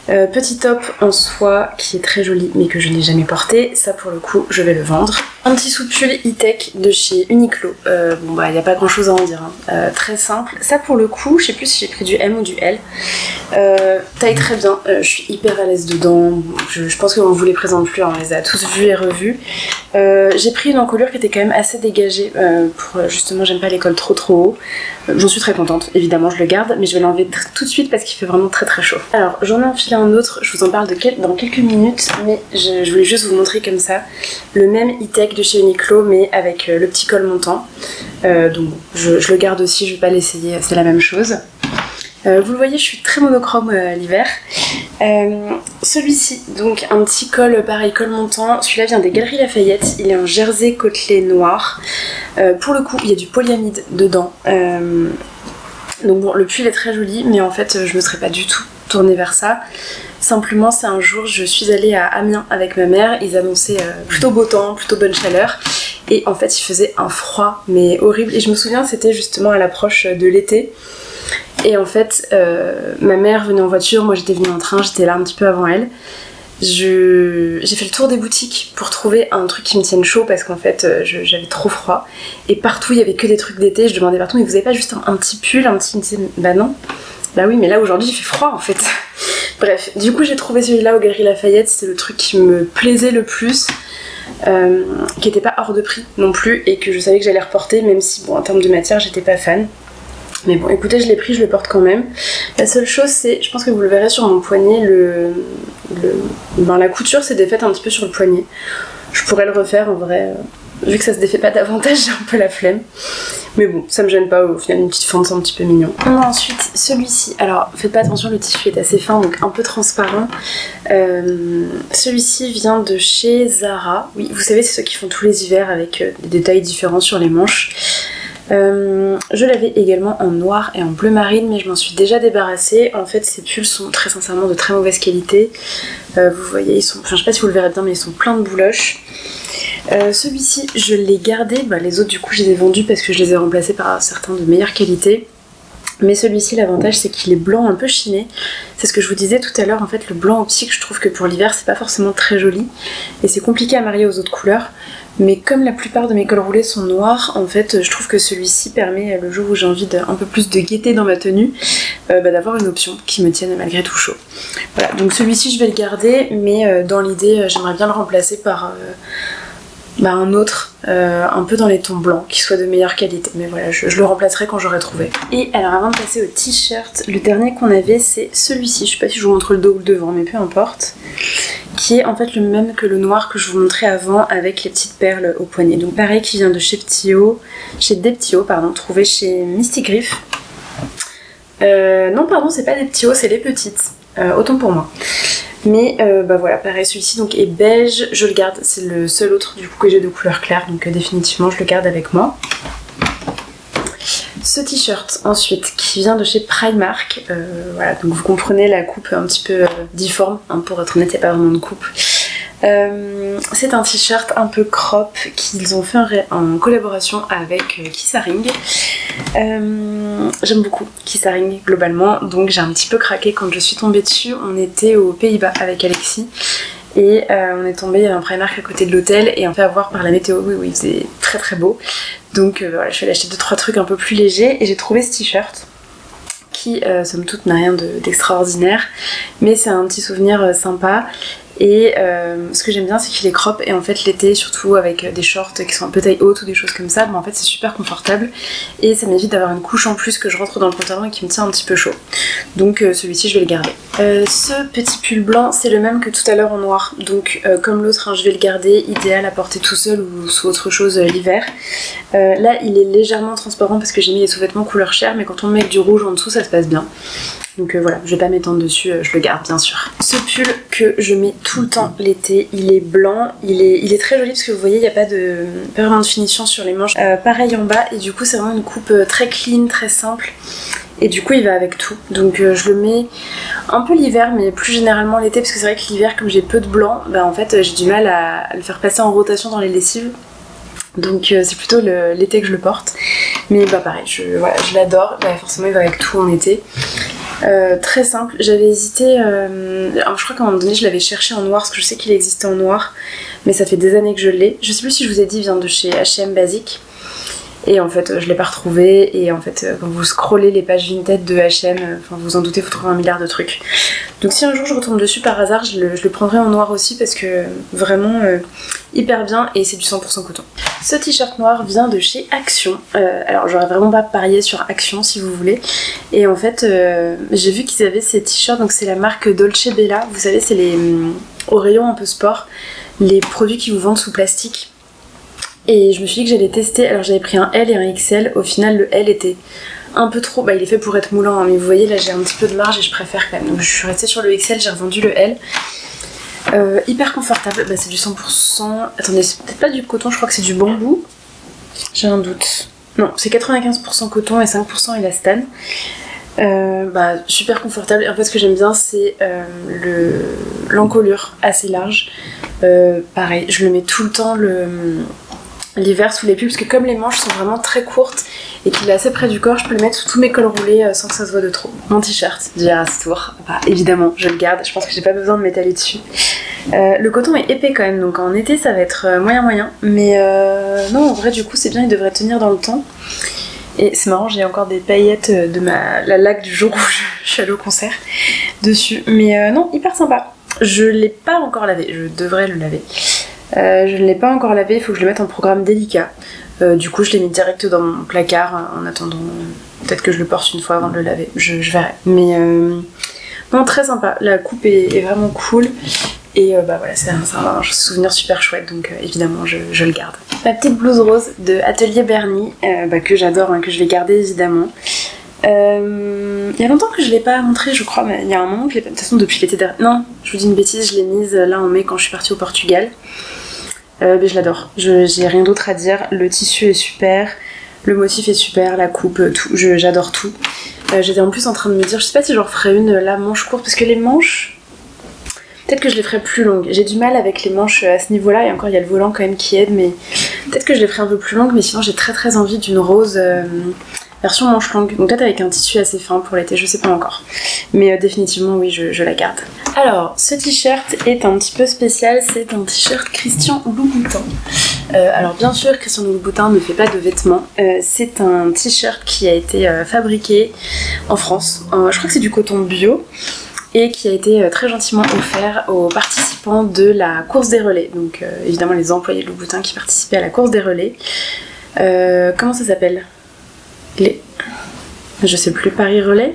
Petit top en soie qui est très joli mais que je n'ai jamais porté, ça pour le coup je vais le vendre. Un petit sous-pull e-tech de chez Uniqlo, bon bah il n'y a pas grand chose à en dire, hein. Très simple. Ça pour le coup, je sais plus si j'ai pris du M ou du L, taille très bien, je suis hyper à l'aise dedans, je pense qu'on vous les présente plus, hein, on les a tous vus et revus. J'ai pris une encolure qui était quand même assez dégagée, pour justement j'aime pas les cols trop haut. J'en suis très contente, évidemment je le garde, mais je vais l'enlever tout de suite parce qu'il fait vraiment très chaud. Alors j'en ai enfilé un autre, je vous en parle dans quelques minutes, mais je voulais juste vous montrer comme ça le même e-tech de chez Uniqlo mais avec le petit col montant. Donc je le garde aussi, je vais pas l'essayer, c'est la même chose. Vous le voyez, je suis très monochrome l'hiver. Celui-ci, donc un petit col pareil, col montant. Celui-là vient des Galeries Lafayette. Il est en jersey côtelé noir. Pour le coup, il y a du polyamide dedans. Donc bon, le pull est très joli, mais en fait, je me serais pas du tout tournée vers ça. Simplement, c'est un jour, je suis allée à Amiens avec ma mère. Ils annonçaient plutôt beau temps, plutôt bonne chaleur. Et en fait, il faisait un froid, mais horrible. Et je me souviens, c'était justement à l'approche de l'été. Et en fait, ma mère venait en voiture, moi j'étais venue en train, j'étais là un petit peu avant elle. J'ai fait le tour des boutiques pour trouver un truc qui me tienne chaud parce qu'en fait j'avais trop froid. Et partout il y avait que des trucs d'été, je demandais partout mais vous avez pas juste un petit pull, un petit... Bah non. Bah oui mais là aujourd'hui il fait froid en fait. Bref, du coup j'ai trouvé celui-là aux Galeries Lafayette, c'était le truc qui me plaisait le plus. Qui était pas hors de prix non plus et que je savais que j'allais reporter même si bon en termes de matière j'étais pas fan. Mais bon, écoutez, je l'ai pris, je le porte quand même. La seule chose, c'est, je pense que vous le verrez sur mon poignet, la couture s'est défaite un petit peu sur le poignet. Je pourrais le refaire en vrai, vu que ça se défait pas davantage, j'ai un peu la flemme. Mais bon, ça me gêne pas, au final, une petite fente, c'est un petit peu mignon. On a ensuite celui-ci. Alors, faites pas attention, le tissu est assez fin, donc un peu transparent. Celui-ci vient de chez Zara. Oui, vous savez, c'est ceux qui font tous les hivers avec des détails différents sur les manches. Je l'avais également en noir et en bleu marine mais je m'en suis déjà débarrassée. En fait ces pulls sont très sincèrement de très mauvaise qualité. Vous voyez ils sont, enfin je sais pas si vous le verrez bien mais ils sont pleins de bouloches. Celui-ci je l'ai gardé, les autres du coup je les ai vendus parce que je les ai remplacés par certains de meilleure qualité. Mais celui-ci l'avantage c'est qu'il est blanc un peu chiné. C'est ce que je vous disais tout à l'heure, en fait le blanc optique je trouve que pour l'hiver c'est pas forcément très joli. Et c'est compliqué à marier aux autres couleurs. Mais comme la plupart de mes cols roulés sont noirs, en fait je trouve que celui-ci permet, le jour où j'ai envie d'un peu plus de gaieté dans ma tenue, d'avoir une option qui me tienne malgré tout chaud. Voilà, donc celui-ci je vais le garder, mais dans l'idée j'aimerais bien le remplacer par un autre, un peu dans les tons blancs, qui soit de meilleure qualité. Mais voilà, je le remplacerai quand j'aurai trouvé. Et alors avant de passer au t-shirt, le dernier qu'on avait c'est celui-ci, je sais pas si je vous montre le dos ou le devant, mais peu importe. Qui est en fait le même que le noir que je vous montrais avant avec les petites perles au poignet. Donc pareil, qui vient de chez Desptio, trouvé chez Misty Griff. Non pardon, c'est pas Desptio, c'est les petites. Autant pour moi. Mais voilà, pareil, celui-ci donc est beige, je le garde, c'est le seul autre du coup que j'ai de couleur claire, donc définitivement je le garde avec moi. Ce t-shirt ensuite qui vient de chez Primark, voilà, donc vous comprenez la coupe un petit peu difforme, hein, pour être honnête il n'y a pas vraiment de coupe. C'est un t-shirt un peu crop qu'ils ont fait en collaboration avec Kissaring. J'aime beaucoup Kissaring globalement, donc j'ai un petit peu craqué quand je suis tombée dessus. On était aux Pays-Bas avec Alexis et on est tombé, il y a un Primark à côté de l'hôtel et on fait avoir par la météo, oui il faisait très très beau. Donc voilà, je suis allée acheter 2-3 trucs un peu plus légers et j'ai trouvé ce t-shirt qui somme toute n'a rien d'extraordinaire, mais c'est un petit souvenir sympa. Et ce que j'aime bien c'est qu'il est crop et en fait l'été surtout avec des shorts qui sont un peu taille haute ou des choses comme ça, en fait c'est super confortable et ça m'évite d'avoir une couche en plus que je rentre dans le pantalon et qui me tient un petit peu chaud. Donc celui-ci je vais le garder. Ce petit pull blanc c'est le même que tout à l'heure en noir, donc comme l'autre hein, je vais le garder, idéal à porter tout seul ou sous autre chose l'hiver. Là il est légèrement transparent parce que j'ai mis les sous-vêtements couleur chair, mais quand on met avec du rouge en dessous ça se passe bien. Donc voilà, je vais pas m'étendre dessus, je le garde bien sûr. Ce pull que je mets tout le temps l'été, il est blanc, il est très joli parce que vous voyez il n'y a pas vraiment de finition sur les manches. Pareil en bas et du coup c'est vraiment une coupe très clean, très simple. Et du coup il va avec tout, donc je le mets un peu l'hiver mais plus généralement l'été parce que c'est vrai que l'hiver comme j'ai peu de blanc, bah en fait j'ai du mal à le faire passer en rotation dans les lessives. Donc c'est plutôt l'été que je le porte. Mais bah pareil, voilà, je l'adore, bah, forcément il va avec tout en été. Très simple, j'avais hésité, alors je crois qu'à un moment donné je l'avais cherché en noir parce que je sais qu'il existait en noir, mais ça fait des années que je l'ai. Je sais plus si je vous ai dit, il vient de chez H&M Basic. Et en fait je l'ai pas retrouvé et en fait quand vous scrollez les pages Vinted de H&M, enfin vous en doutez, vous trouvez un milliard de trucs. Donc si un jour je retombe dessus par hasard, je le prendrai en noir aussi parce que vraiment hyper bien et c'est du 100% coton. Ce t-shirt noir vient de chez Action. Alors j'aurais vraiment pas parié sur Action si vous voulez. Et en fait j'ai vu qu'ils avaient ces t-shirts, donc c'est la marque Dolce Bella. Vous savez c'est les au rayon un peu sport, les produits qui vous vendent sous plastique. Et je me suis dit que j'allais tester, alors j'avais pris un L et un XL, au final le L était un peu trop, bah il est fait pour être moulant hein, mais vous voyez là j'ai un petit peu de marge et je préfère quand même, donc je suis restée sur le XL, j'ai revendu le L. Hyper confortable, bah c'est du 100%, attendez c'est peut-être pas du coton, je crois que c'est du bambou, j'ai un doute, non c'est 95% coton et 5% élastane. Bah super confortable et en fait ce que j'aime bien c'est l'encolure assez large, pareil je le mets tout le temps l'hiver sous les pulls parce que comme les manches sont vraiment très courtes et qu'il est assez près du corps, je peux le mettre sous tous mes cols roulés sans que ça se voit de trop. Mon t-shirt du Eras Tour, bah, évidemment je le garde, je pense que j'ai pas besoin de m'étaler dessus. Le coton est épais quand même, donc en été ça va être moyen, mais non en vrai du coup c'est bien, il devrait tenir dans le temps. Et c'est marrant, j'ai encore des paillettes de la laque du jour où je suis allée au concert dessus, mais non, hyper sympa. Je l'ai pas encore lavé, je devrais le laver. Je ne l'ai pas encore lavé, il faut que je le mette en programme délicat. Du coup je l'ai mis direct dans mon placard en attendant, peut-être que je le porte une fois avant de le laver, je verrai. Mais non, très sympa, la coupe est vraiment cool. Et bah voilà, c'est un souvenir super chouette, donc évidemment je le garde. Ma petite blouse rose de Atelier Bernie, bah, que j'adore, hein, que je vais garder évidemment. Il y a longtemps que je l'ai pas montré je crois, mais il y a un moment que je l'ai pas... De toute façon depuis l'été dernier... Non, je vous dis une bêtise, je l'ai mise là en mai quand je suis partie au Portugal. Mais je l'adore, j'ai rien d'autre à dire, le tissu est super, le motif est super, la coupe, tout, j'adore tout. J'étais en plus en train de me dire, je sais pas si j'en ferais une la manche courte, parce que les manches... Peut-être que je les ferai plus longues. J'ai du mal avec les manches à ce niveau-là et encore il y a le volant quand même qui aide, mais peut-être que je les ferai un peu plus longues, mais sinon j'ai très envie d'une rose version manche longue. Donc peut-être avec un tissu assez fin pour l'été, je sais pas encore. Mais définitivement oui, je la garde. Alors ce t-shirt est un petit peu spécial, c'est un t-shirt Christian Louboutin. Alors bien sûr Christian Louboutin ne fait pas de vêtements, c'est un t-shirt qui a été fabriqué en France. Je crois que c'est du coton bio. Et qui a été très gentiment offert aux participants de la course des relais. Donc évidemment les employés de Louboutin qui participaient à la course des relais. Comment ça s'appelle ? Je sais plus, Paris Relais ?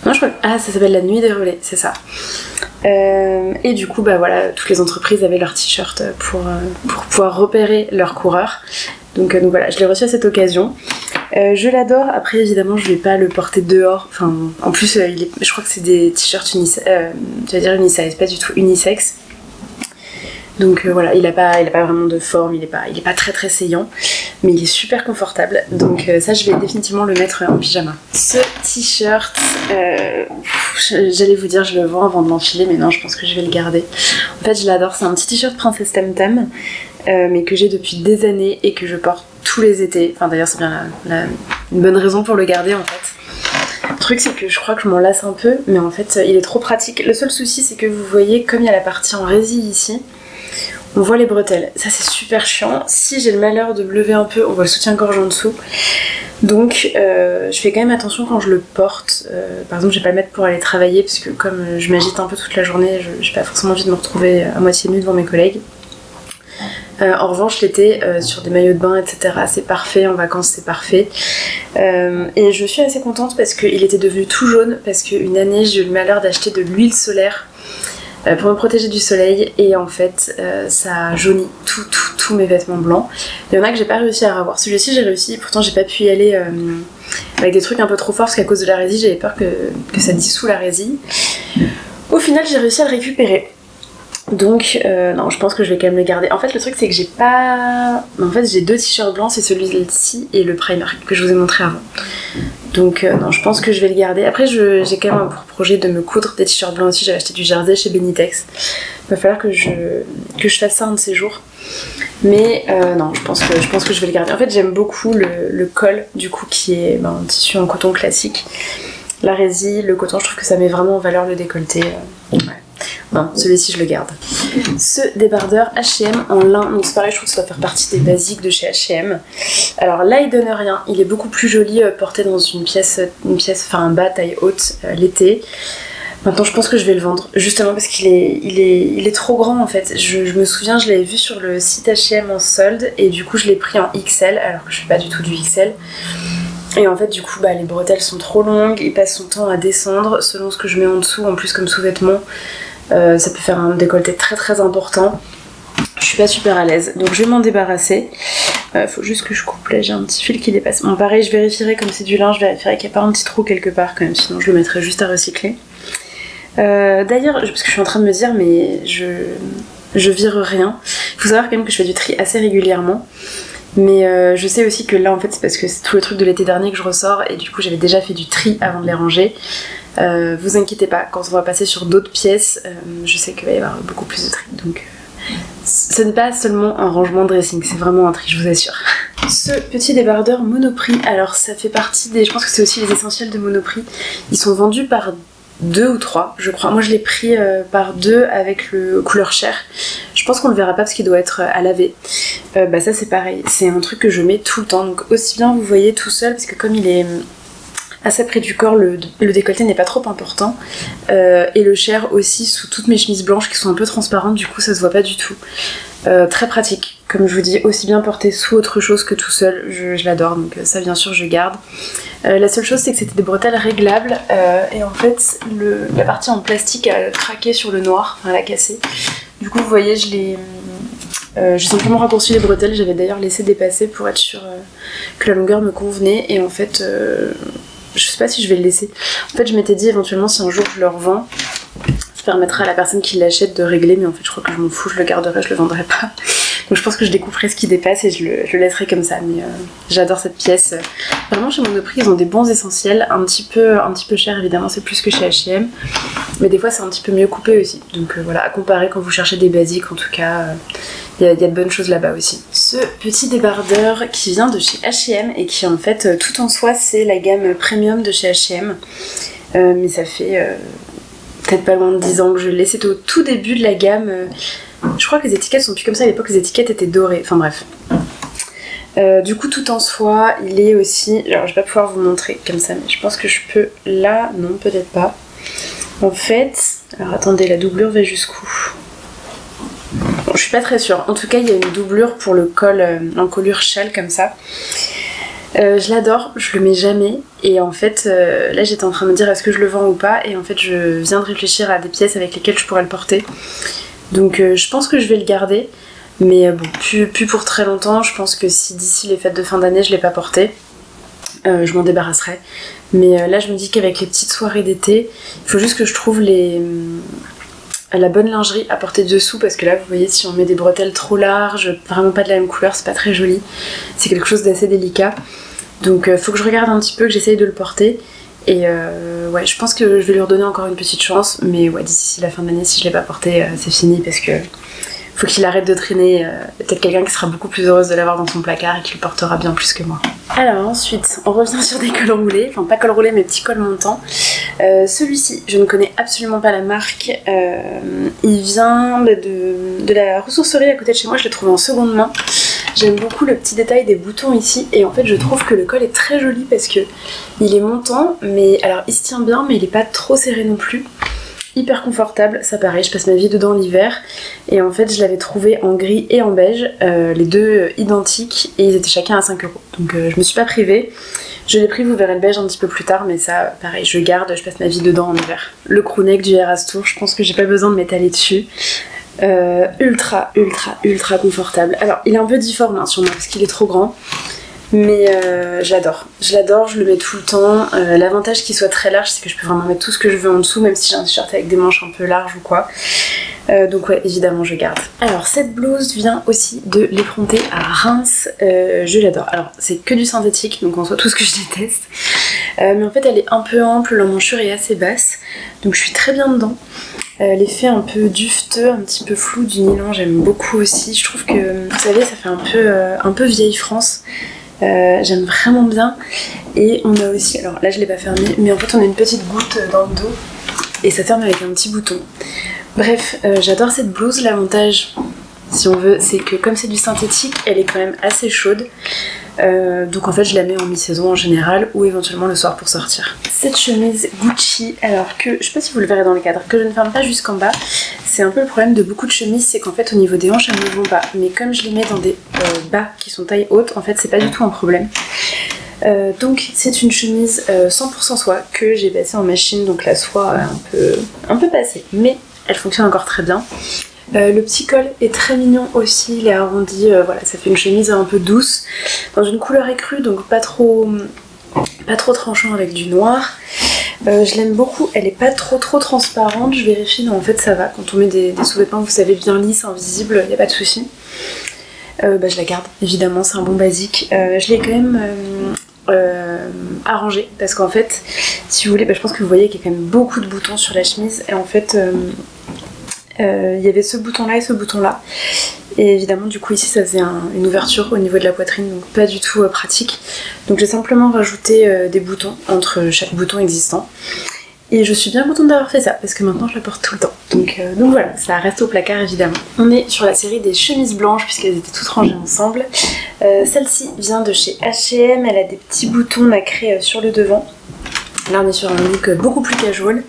Non, je crois que... Ah, ça s'appelle la nuit des relais, c'est ça. Et du coup, bah voilà, toutes les entreprises avaient leur t-shirt pour pouvoir repérer leurs coureurs. Donc voilà, je l'ai reçu à cette occasion. Je l'adore, après évidemment je vais pas le porter dehors, enfin en plus je crois que c'est des t-shirts unisize, pas du tout unisexe. Donc voilà, il a pas vraiment de forme, il est pas très saillant, mais il est super confortable, donc ça je vais définitivement le mettre en pyjama. Ce t-shirt, j'allais vous dire je le vends avant de l'enfiler, mais non je pense que je vais le garder. En fait je l'adore, c'est un petit t-shirt Princesse Temtem, mais que j'ai depuis des années et que je porte tous les étés. Enfin d'ailleurs c'est bien une bonne raison pour le garder en fait. Le truc c'est que je crois que je m'en lasse un peu, mais en fait il est trop pratique. Le seul souci c'est que vous voyez comme il y a la partie en résille ici, On voit les bretelles, ça c'est super chiant. Si j'ai le malheur de me lever un peu, on voit le soutien-gorge en dessous. Donc je fais quand même attention quand je le porte. Par exemple, je vais pas le mettre pour aller travailler parce que comme je m'agite un peu toute la journée, j'ai pas forcément envie de me retrouver à moitié nue devant mes collègues. En revanche, l'été, sur des maillots de bain, etc., c'est parfait. En vacances, c'est parfait. Et je suis assez contente parce qu'il était devenu tout jaune. Parce qu'une année, j'ai eu le malheur d'acheter de l'huile solaire pour me protéger du soleil. Et en fait, ça jaunit tous mes vêtements blancs. Il y en a que j'ai pas réussi à avoir. Celui-ci, j'ai réussi. Pourtant, j'ai pas pu y aller avec des trucs un peu trop forts parce qu'à cause de la résille, j'avais peur que ça dissout la résille. Au final, j'ai réussi à le récupérer. Donc non, je pense que je vais quand même le garder. En fait, le truc c'est que j'ai pas... En fait, j'ai 2 t-shirts blancs, c'est celui-ci et le Primark que je vous ai montré avant. Donc non, je pense que je vais le garder. Après, j'ai quand même pour projet de me coudre des t-shirts blancs aussi. J'avais acheté du jersey chez Benitex. Il va falloir que je fasse ça un de ces jours. Mais non, je pense que je vais le garder. En fait, j'aime beaucoup le col, du coup, qui est un tissu en coton classique. La résille, le coton, je trouve que ça met vraiment en valeur le décolleté. Ouais. Non, celui-ci je le garde. Ce débardeur H&M en lin, donc c'est pareil, je trouve que ça doit faire partie des basiques de chez H&M. Alors là il donne rien, il est beaucoup plus joli porté dans une pièce, enfin un bas taille haute l'été. Maintenant je pense que je vais le vendre, justement parce qu'il est trop grand en fait. Je me souviens, je l'avais vu sur le site H&M en solde et du coup je l'ai pris en XL alors que je fais pas du tout du XL. Et en fait du coup les bretelles sont trop longues, il passe son temps à descendre selon ce que je mets en dessous, en plus comme sous-vêtement. Ça peut faire un décolleté très important. Je suis pas super à l'aise, donc je vais m'en débarrasser. Faut juste que je coupe, là j'ai un petit fil qui dépasse. Bon pareil, je vérifierai comme c'est du lin, je vérifierai qu'il n'y a pas un petit trou quelque part quand même, sinon je le mettrai juste à recycler. D'ailleurs, parce que je suis en train de me dire, mais je vire rien. Il faut savoir quand même que je fais du tri assez régulièrement. Mais je sais aussi que là en fait c'est parce que c'est tout le truc de l'été dernier que je ressors et du coup j'avais déjà fait du tri avant de les ranger. Vous inquiétez pas, quand on va passer sur d'autres pièces, je sais qu'il va y avoir beaucoup plus de tri. Donc ce n'est pas seulement un rangement de dressing, c'est vraiment un tri, je vous assure. Ce petit débardeur Monoprix, alors ça fait partie des... Je pense que c'est aussi les essentiels de Monoprix. Ils sont vendus par 2 ou 3 je crois. Moi je l'ai pris par 2 avec le couleur chair. Je pense qu'on le verra pas parce qu'il doit être à laver. Ça c'est pareil, c'est un truc que je mets tout le temps. Donc aussi bien vous voyez tout seul parce que comme il est assez près du corps, le décolleté n'est pas trop important. Et le chair aussi sous toutes mes chemises blanches qui sont un peu transparentes, du coup ça se voit pas du tout. Très pratique, comme je vous dis, aussi bien porté sous autre chose que tout seul, je l'adore, donc ça bien sûr je garde. La seule chose c'est que c'était des bretelles réglables et en fait la partie en plastique a craqué sur le noir, enfin elle a cassé. Du coup vous voyez j'ai simplement raccourci les bretelles, j'avais d'ailleurs laissé dépasser pour être sûre que la longueur me convenait et en fait je sais pas si je vais le laisser. En fait je m'étais dit éventuellement si un jour je le revends, ça permettra à la personne qui l'achète de régler, mais en fait je crois que je m'en fous, je le garderai, je le vendrai pas. Donc je pense que je découperai ce qui dépasse et je le laisserai comme ça, mais j'adore cette pièce. Vraiment chez Monoprix ils ont des bons essentiels, un petit peu cher évidemment, c'est plus que chez H&M, mais des fois c'est un petit peu mieux coupé aussi. Donc voilà, à comparer quand vous cherchez des basiques en tout cas, il y a de bonnes choses là-bas aussi. Ce petit débardeur qui vient de chez H&M et qui en fait tout en soi c'est la gamme premium de chez H&M, mais ça fait peut-être pas loin de 10 ans que je l'ai, c'était au tout début de la gamme. Je crois que les étiquettes sont plus comme ça, à l'époque les étiquettes étaient dorées, enfin bref. Du coup tout en soi, il est aussi... Alors je vais pas pouvoir vous montrer comme ça, mais je pense que je peux... Là, non, peut-être pas. En fait... Alors attendez, la doublure va jusqu'où? Bon, je suis pas très sûre. En tout cas, il y a une doublure pour le col, l'encolure châle comme ça. Je l'adore, je le mets jamais. Et en fait, là j'étais en train de me dire est-ce que je le vends ou pas. Et en fait, je viens de réfléchir à des pièces avec lesquelles je pourrais le porter. Donc je pense que je vais le garder, mais bon, plus pour très longtemps. Je pense que si d'ici les fêtes de fin d'année je l'ai pas porté, je m'en débarrasserai. Mais là je me dis qu'avec les petites soirées d'été, il faut juste que je trouve la bonne lingerie à porter dessous, parce que là vous voyez si on met des bretelles trop larges, vraiment pas de la même couleur, c'est pas très joli. C'est quelque chose d'assez délicat. Donc faut que je regarde un petit peu, que j'essaye de le porter. Et ouais, je pense que je vais lui redonner encore une petite chance, mais ouais, d'ici la fin de l'année, si je l'ai pas porté, c'est fini parce que faut qu'il arrête de traîner. Peut-être quelqu'un qui sera beaucoup plus heureuse de l'avoir dans son placard et qui le portera bien plus que moi. Alors ensuite, on revient sur des cols roulés, enfin pas cols roulés mais petits cols montants. Celui-ci, je ne connais absolument pas la marque. Il vient de la ressourcerie à côté de chez moi, je l'ai trouvé en seconde main. J'aime beaucoup le petit détail des boutons ici et en fait je trouve que le col est très joli parce que il est montant, mais alors il se tient bien mais il est pas trop serré non plus. Hyper confortable, ça pareil, je passe ma vie dedans l'hiver et en fait je l'avais trouvé en gris et en beige, les deux identiques et ils étaient chacun à 5 €. Donc je me suis pas privée, je l'ai pris, vous verrez le beige un petit peu plus tard mais ça pareil je garde, je passe ma vie dedans en hiver. Le crewneck du Eras Tour, je pense que j'ai pas besoin de m'étaler dessus. Ultra confortable. Alors il est un peu difforme hein, sur moi parce qu'il est trop grand. Mais je l'adore, je le mets tout le temps. L'avantage qu'il soit très large, c'est que je peux vraiment mettre tout ce que je veux en dessous, même si j'ai un t-shirt avec des manches un peu larges ou quoi. Donc ouais, évidemment je garde. Alors cette blouse vient aussi de l'Effronté à Reims, je l'adore. Alors c'est que du synthétique, donc en soi tout ce que je déteste. Mais en fait elle est un peu ample, l'emmanchure est assez basse, donc je suis très bien dedans. L'effet un peu dufteux, un petit peu flou du nylon, j'aime beaucoup aussi. Je trouve que, vous savez, ça fait un peu vieille France. J'aime vraiment bien. Et on a aussi, alors là je l'ai pas fermé, mais en fait on a une petite goutte dans le dos et ça ferme avec un petit bouton. Bref, j'adore cette blouse. L'avantage, si on veut, c'est que comme c'est du synthétique, elle est quand même assez chaude. Donc en fait je la mets en mi-saison en général ou éventuellement le soir pour sortir. Cette chemise Gucci, alors que je sais pas si vous le verrez dans le cadre, que je ne ferme pas jusqu'en bas. C'est un peu le problème de beaucoup de chemises, c'est qu'en fait au niveau des hanches elles ne vont pas. Mais comme je les mets dans des bas qui sont taille haute, en fait c'est pas du tout un problème. Donc c'est une chemise 100% soie que j'ai passée en machine, donc la soie un peu passée, mais elle fonctionne encore très bien. Le petit col est très mignon aussi, il est arrondi, voilà, ça fait une chemise un peu douce, dans une couleur écrue, donc pas trop tranchant avec du noir. Je l'aime beaucoup, elle est pas trop transparente, je vérifie, non en fait ça va, quand on met des sous-vêtements, vous savez, bien lisses, invisibles, il n'y a pas de souci. Je la garde, évidemment, c'est un bon basique. Je l'ai quand même arrangé, parce qu'en fait, si vous voulez, je pense que vous voyez qu'il y a quand même beaucoup de boutons sur la chemise, et en fait... il y avait ce bouton là et ce bouton là et évidemment du coup ici ça faisait une ouverture au niveau de la poitrine, donc pas du tout pratique, donc j'ai simplement rajouté des boutons entre chaque bouton existant et je suis bien contente d'avoir fait ça parce que maintenant je la porte tout le temps, donc voilà, ça reste au placard évidemment. On est sur la série des chemises blanches puisqu'elles étaient toutes rangées ensemble. Celle-ci vient de chez H&M, elle a des petits boutons nacrés sur le devant. Là on est sur un look beaucoup plus casual,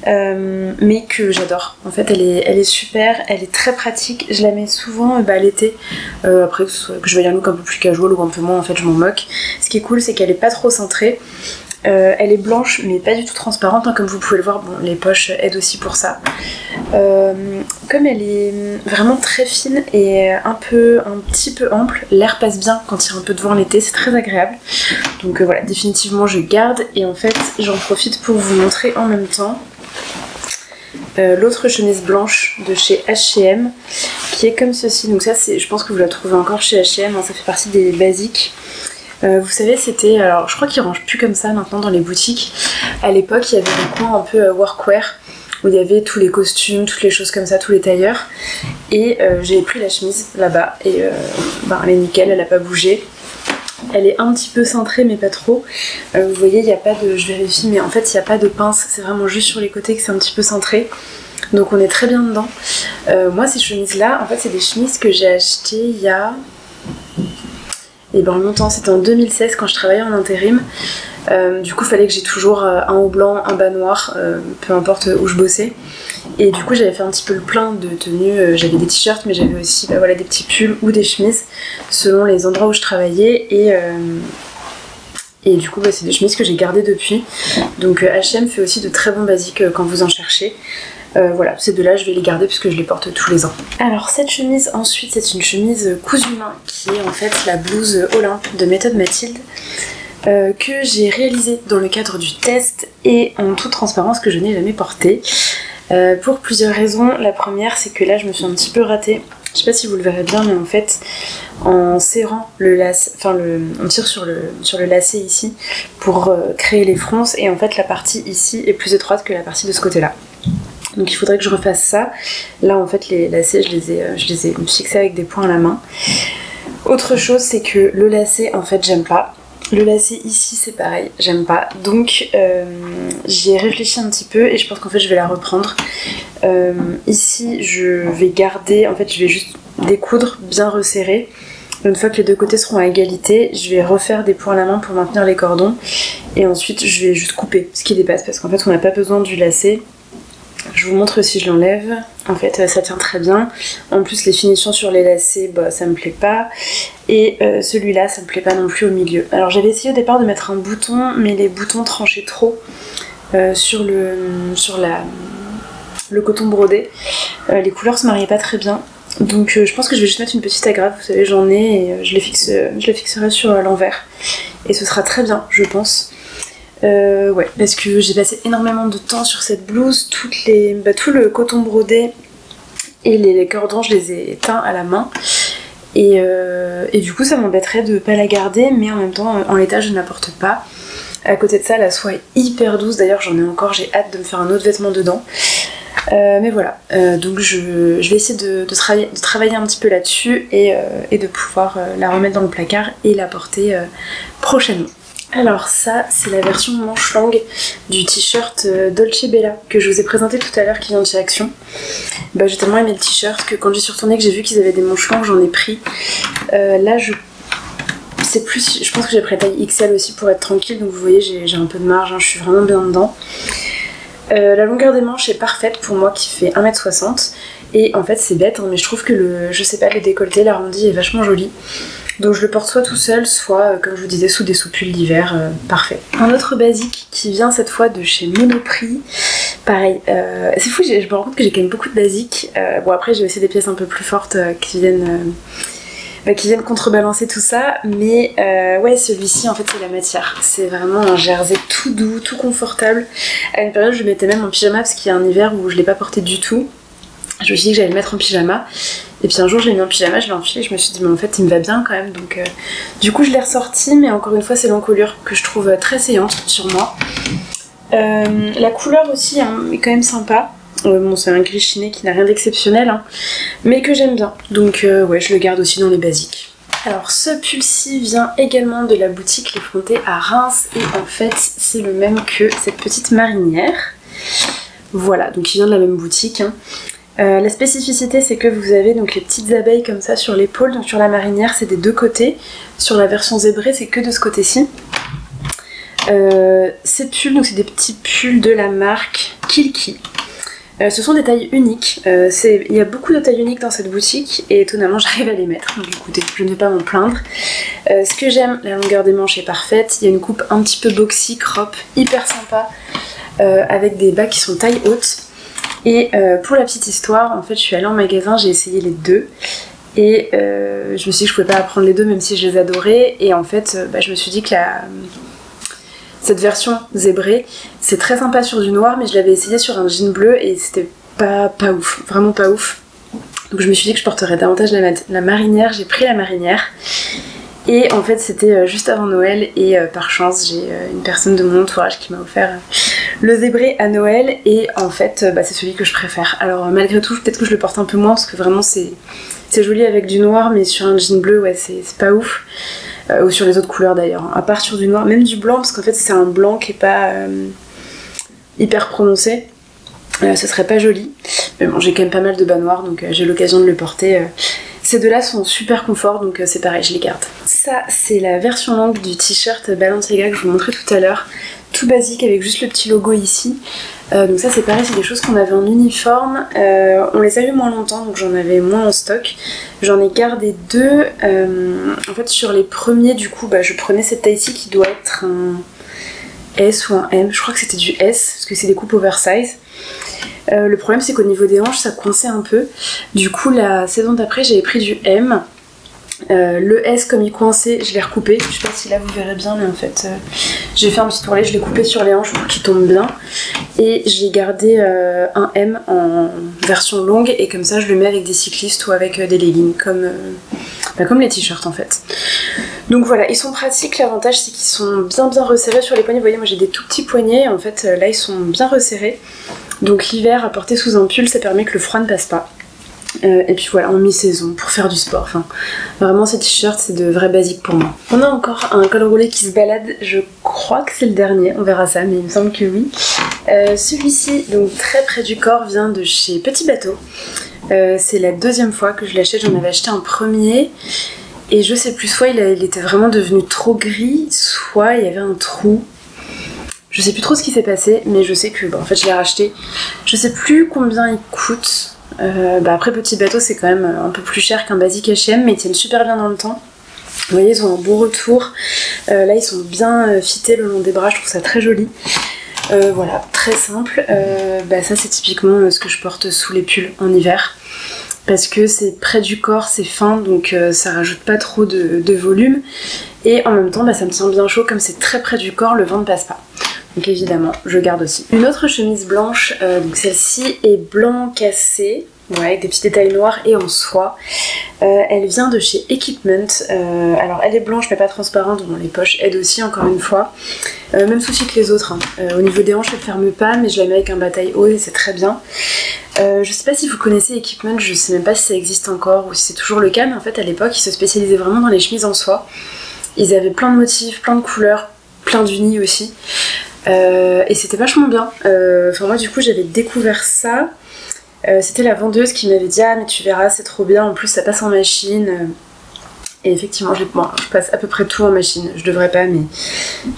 mais que j'adore. En fait elle est super, elle est très pratique, je la mets souvent l'été, après que je veuille un look un peu plus casual ou un peu moins, en fait je m'en moque. Ce qui est cool c'est qu'elle est pas trop cintrée, elle est blanche mais pas du tout transparente, hein, comme vous pouvez le voir, bon, les poches aident aussi pour ça. Comme elle est vraiment très fine et un petit peu ample, l'air passe bien quand il y a un peu de vent l'été, c'est très agréable. Donc voilà, définitivement je garde et en fait j'en profite pour vous montrer en même temps l'autre chemise blanche de chez H&M qui est comme ceci. Donc ça je pense que vous la trouvez encore chez H&M, hein, ça fait partie des basiques. Vous savez, c'était, alors je crois qu'ils rangent plus comme ça maintenant dans les boutiques. À l'époque il y avait des coins un peu workwear où il y avait tous les costumes, toutes les choses comme ça, tous les tailleurs. Et j'ai pris la chemise là-bas et elle est nickel, elle a pas bougé. Elle est un petit peu cintrée mais pas trop. Vous voyez, il n'y a pas de, je vérifie, mais en fait il n'y a pas de pince, c'est vraiment juste sur les côtés que c'est un petit peu cintré. Donc on est très bien dedans. Moi ces chemises là, en fait c'est des chemises que j'ai achetées il y a... longtemps, c'était en 2016 quand je travaillais en intérim. Du coup il fallait que j'ai toujours un haut blanc, un bas noir, peu importe où je bossais. Et du coup j'avais fait un petit peu le plein de tenues, j'avais des t-shirts mais j'avais aussi voilà, des petits pulls ou des chemises selon les endroits où je travaillais et du coup c'est des chemises que j'ai gardées depuis. Donc H&M fait aussi de très bons basiques quand vous en cherchez. Voilà, ces deux-là, je vais les garder puisque je les porte tous les ans. Alors cette chemise, ensuite, c'est une chemise cousue main qui est en fait la blouse Olympe de Méthode Mathilde que j'ai réalisée dans le cadre du test et en toute transparence que je n'ai jamais portée. Pour plusieurs raisons. La première, c'est que là, je me suis un petit peu ratée. Je sais pas si vous le verrez bien, mais en fait, en serrant le lacet, on tire sur le lacet ici pour créer les fronces et en fait, la partie ici est plus étroite que la partie de ce côté-là. Donc il faudrait que je refasse ça. Là en fait les lacets je les ai fixés avec des points à la main. Autre chose c'est que le lacet en fait j'aime pas. Le lacet ici c'est pareil, j'aime pas. Donc j'y ai réfléchi un petit peu et je pense qu'en fait je vais la reprendre. Ici je vais garder, en fait je vais juste découdre, bien resserrer. Une fois que les deux côtés seront à égalité, je vais refaire des points à la main pour maintenir les cordons. Et ensuite je vais juste couper ce qui dépasse parce qu'en fait on n'a pas besoin du lacet. Je vous montre si je l'enlève. En fait ça tient très bien. En plus les finitions sur les lacets, bah, ça me plaît pas. Et celui-là ça me plaît pas non plus au milieu. Alors j'avais essayé au départ de mettre un bouton, mais les boutons tranchaient trop sur le coton brodé. Les couleurs se mariaient pas très bien. Donc je pense que je vais juste mettre une petite agrafe, vous savez j'en ai, et je la fixerai sur l'envers. Et ce sera très bien je pense. Ouais, parce que j'ai passé énormément de temps sur cette blouse, tout le coton brodé et les cordons je les ai teints à la main. Et du coup ça m'embêterait de pas la garder, mais en même temps en l'état je n'apporte pas. À côté de ça la soie est hyper douce, d'ailleurs j'en ai encore, j'ai hâte de me faire un autre vêtement dedans. Mais voilà, donc je vais essayer de travailler un petit peu là-dessus et de pouvoir la remettre dans le placard et la porter prochainement. Alors ça, c'est la version manche longue du t-shirt Dolce Bella que je vous ai présenté tout à l'heure qui vient de chez Action. Bah, j'ai tellement aimé le t-shirt que quand j'y suis retournée que j'ai vu qu'ils avaient des manches longues, j'en ai pris. Là, je pense que j'ai pris taille XL aussi pour être tranquille, donc vous voyez j'ai un peu de marge, hein, je suis vraiment bien dedans. La longueur des manches est parfaite pour moi qui fait 1m60 et en fait c'est bête hein, mais je trouve que le décolleté, l'arrondi est vachement joli. Donc je le porte soit tout seul, soit comme je vous disais sous des soupules d'hiver, parfait. Un autre basique qui vient cette fois de chez Monoprix. Pareil, c'est fou, je me rends compte que j'ai quand même beaucoup de basiques. Bon après j'ai aussi des pièces un peu plus fortes qui viennent contrebalancer tout ça, mais ouais celui-ci en fait c'est la matière. C'est vraiment un jersey tout doux, tout confortable. À une période je le mettais même en pyjama parce qu'il y a un hiver où je l'ai pas porté du tout. Je me suis dit que j'allais le mettre en pyjama. Et puis un jour je l'ai mis en pyjama, je l'ai enfilé, je me suis dit mais en fait il me va bien quand même, donc du coup je l'ai ressorti, mais encore une fois c'est l'encolure que je trouve très saillante sur moi. La couleur aussi hein, est quand même sympa. Bon c'est un gris chiné qui n'a rien d'exceptionnel hein, mais que j'aime bien, donc ouais je le garde aussi dans les basiques. Alors ce pull-ci vient également de la boutique L'Effronté à Reims et en fait c'est le même que cette petite marinière. Voilà, donc il vient de la même boutique hein. La spécificité c'est que vous avez donc les petites abeilles comme ça sur l'épaule, donc sur la marinière c'est des deux côtés, sur la version zébrée c'est que de ce côté-ci. Ces pulls, donc c'est des petits pulls de la marque Kilki. Ce sont des tailles uniques, il y a beaucoup de tailles uniques dans cette boutique et étonnamment j'arrive à les mettre, donc écoutez, je ne vais pas m'en plaindre. Ce que j'aime, la longueur des manches est parfaite, il y a une coupe un petit peu boxy, crop, hyper sympa, avec des bas qui sont taille haute. Et pour la petite histoire, en fait je suis allée en magasin, j'ai essayé les deux et je me suis dit que je pouvais pas prendre les deux même si je les adorais, et en fait je me suis dit que cette version zébrée c'est très sympa sur du noir, mais je l'avais essayé sur un jean bleu et c'était pas ouf, vraiment pas ouf. Donc je me suis dit que je porterais davantage la marinière, j'ai pris la marinière. Et en fait c'était juste avant Noël et par chance j'ai une personne de mon entourage qui m'a offert le zébré à Noël et en fait c'est celui que je préfère. Alors malgré tout peut-être que je le porte un peu moins parce que vraiment c'est joli avec du noir, mais sur un jean bleu ouais c'est pas ouf. Ou sur les autres couleurs d'ailleurs, à part sur du noir, même du blanc parce qu'en fait c'est un blanc qui est pas hyper prononcé. Ce serait pas joli, mais bon j'ai quand même pas mal de bas noirs donc j'ai l'occasion de le porter. Ces deux là sont super confort donc c'est pareil, je les garde. Ça c'est la version longue du t-shirt Balenciaga que je vous montrais tout à l'heure, tout basique avec juste le petit logo ici. Donc ça c'est pareil, c'est des choses qu'on avait en uniforme, on les a eu moins longtemps donc j'en avais moins en stock. J'en ai gardé deux, en fait sur les premiers du coup je prenais cette taille-ci qui doit être un S ou un M, je crois que c'était du S parce que c'est des coupes oversize. Le problème c'est qu'au niveau des hanches ça coinçait un peu, du coup la saison d'après j'avais pris du M. Le S comme il coinçait je l'ai recoupé, je sais pas si là vous verrez bien mais en fait j'ai fait un petit tourlet, je l'ai coupé sur les hanches pour qu'il tombe bien et j'ai gardé un M en version longue et comme ça je le mets avec des cyclistes ou avec des leggings comme les t-shirts en fait. Donc voilà, ils sont pratiques, l'avantage c'est qu'ils sont bien resserrés sur les poignets, vous voyez moi j'ai des tout petits poignets, en fait là ils sont bien resserrés Donc l'hiver à porter sous un pull, ça permet que le froid ne passe pas. Et puis voilà, en mi-saison pour faire du sport. Enfin, vraiment ces t-shirts c'est de vrais basiques pour moi. On a encore un col roulé qui se balade, je crois que c'est le dernier, on verra ça, mais il me semble que oui. Celui-ci, donc très près du corps, vient de chez Petit Bateau. C'est la deuxième fois que je l'achète, j'en avais acheté un premier. Et je sais plus, soit il était vraiment devenu trop gris, soit il y avait un trou. Je sais plus trop ce qui s'est passé, mais je sais que en fait je l'ai racheté. Je sais plus combien il coûte. Après Petit Bateau c'est quand même un peu plus cher qu'un basique H&M, mais ils tiennent super bien dans le temps. Vous voyez, ils ont un bon retour. Là ils sont bien fités le long des bras, je trouve ça très joli. Voilà, très simple. Ça c'est typiquement ce que je porte sous les pulls en hiver. Parce que c'est près du corps, c'est fin, donc ça rajoute pas trop de volume. Et en même temps, ça me tient bien chaud, comme c'est très près du corps, le vent ne passe pas. Donc évidemment, je garde aussi. Une autre chemise blanche, donc celle-ci est blanc cassé, ouais, avec des petits détails noirs et en soie. Elle vient de chez Equipment. Alors elle est blanche mais pas transparente, bon les poches aident aussi encore une fois. Même souci que les autres, hein. Au niveau des hanches elle ne ferme pas, mais je la mets avec un bataille haut et c'est très bien. Je sais pas si vous connaissez Equipment, je sais même pas si ça existe encore ou si c'est toujours le cas, mais en fait à l'époque ils se spécialisaient vraiment dans les chemises en soie. Ils avaient plein de motifs, plein de couleurs, plein d'unis aussi. Et c'était vachement bien. Enfin moi du coup j'avais découvert ça. C'était la vendeuse qui m'avait dit ah mais tu verras c'est trop bien, en plus ça passe en machine. Et effectivement je passe à peu près tout en machine. Je devrais pas, mais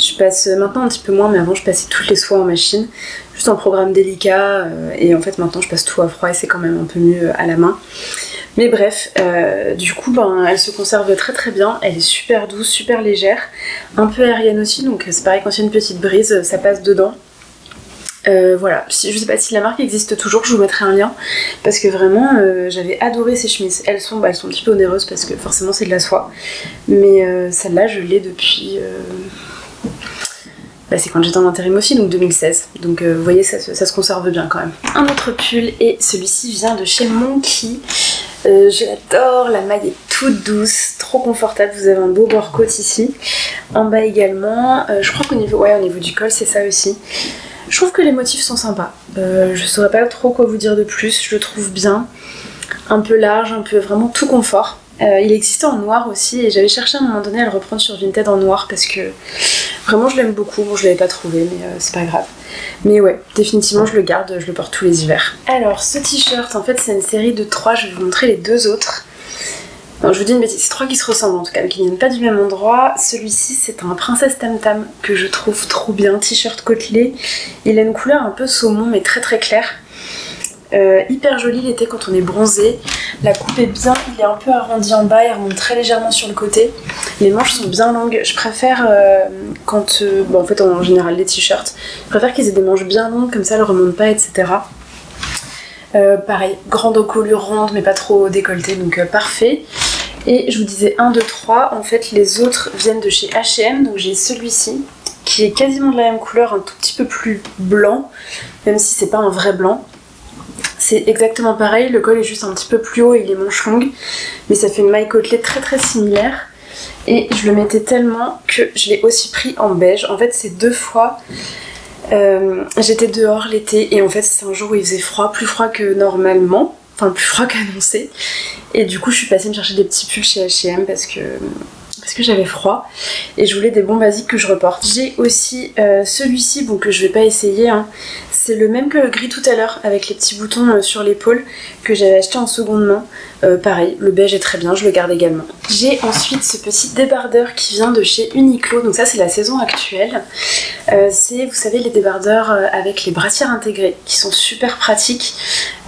je passe maintenant un petit peu moins, mais avant je passais toutes les soies en machine, juste en programme délicat, et en fait maintenant je passe tout à froid et c'est quand même un peu mieux à la main. Mais bref, du coup elle se conserve très très bien, elle est super douce, super légère, un peu aérienne aussi, donc c'est pareil, quand il y a une petite brise ça passe dedans. Voilà, je sais pas si la marque existe toujours, je vous mettrai un lien, parce que vraiment j'avais adoré ces chemises. Elles sont un petit peu onéreuses parce que forcément c'est de la soie, mais celle-là je l'ai depuis... c'est quand j'étais en intérim aussi, donc 2016. Donc vous voyez, ça se conserve bien quand même. Un autre pull, et celui-ci vient de chez Monkey. Je l'adore, la maille est toute douce, trop confortable, vous avez un beau bord côte ici. En bas également, je crois qu'au niveau, au niveau du col c'est ça aussi. Je trouve que les motifs sont sympas, je saurais pas trop quoi vous dire de plus, je le trouve bien. Un peu large, un peu vraiment tout confort. Il existait en noir aussi et j'avais cherché à un moment donné à le reprendre sur Vinted en noir parce que vraiment je l'aime beaucoup. Bon, je l'avais pas trouvé, mais c'est pas grave. Mais ouais, définitivement je le garde, je le porte tous les hivers. Alors ce t-shirt, en fait c'est une série de 3, je vais vous montrer les deux autres. Non, je vous dis une bêtise, c'est 3 qui se ressemblent en tout cas, mais qui ne viennent pas du même endroit. Celui-ci c'est un Princesse Tam Tam que je trouve trop bien, t-shirt côtelé. Il a une couleur un peu saumon mais très très claire. Hyper joli l'été quand on est bronzé. La coupe est bien, il est un peu arrondi en bas, il remonte très légèrement sur le côté. Les manches sont bien longues. Je préfère quand... en fait en général les t-shirts, je préfère qu'ils aient des manches bien longues, comme ça elles remontent pas, etc. Pareil, grande encolure ronde mais pas trop décolletée, donc parfait. Et je vous disais 1, 2, 3, en fait les autres viennent de chez H&M, donc j'ai celui-ci qui est quasiment de la même couleur, un tout petit peu plus blanc, même si c'est pas un vrai blanc. C'est exactement pareil, le col est juste un petit peu plus haut et il est manches longues, mais ça fait une maille côtelée très très similaire. Et je le mettais tellement que je l'ai aussi pris en beige. En fait c'est 2 fois, j'étais dehors l'été et en fait c'est un jour où il faisait froid, plus froid que normalement, enfin plus froid qu'annoncé. Et du coup je suis passée me chercher des petits pulls chez H&M parce que j'avais froid et je voulais des bons basiques que je reporte. J'ai aussi celui-ci, bon, que je vais pas essayer, hein. C'est le même que le gris tout à l'heure avec les petits boutons sur l'épaule que j'avais acheté en seconde main. Pareil, le beige est très bien, je le garde également. J'ai ensuite ce petit débardeur qui vient de chez Uniqlo, donc ça c'est la saison actuelle. C'est, vous savez, les débardeurs avec les brassières intégrées qui sont super pratiques.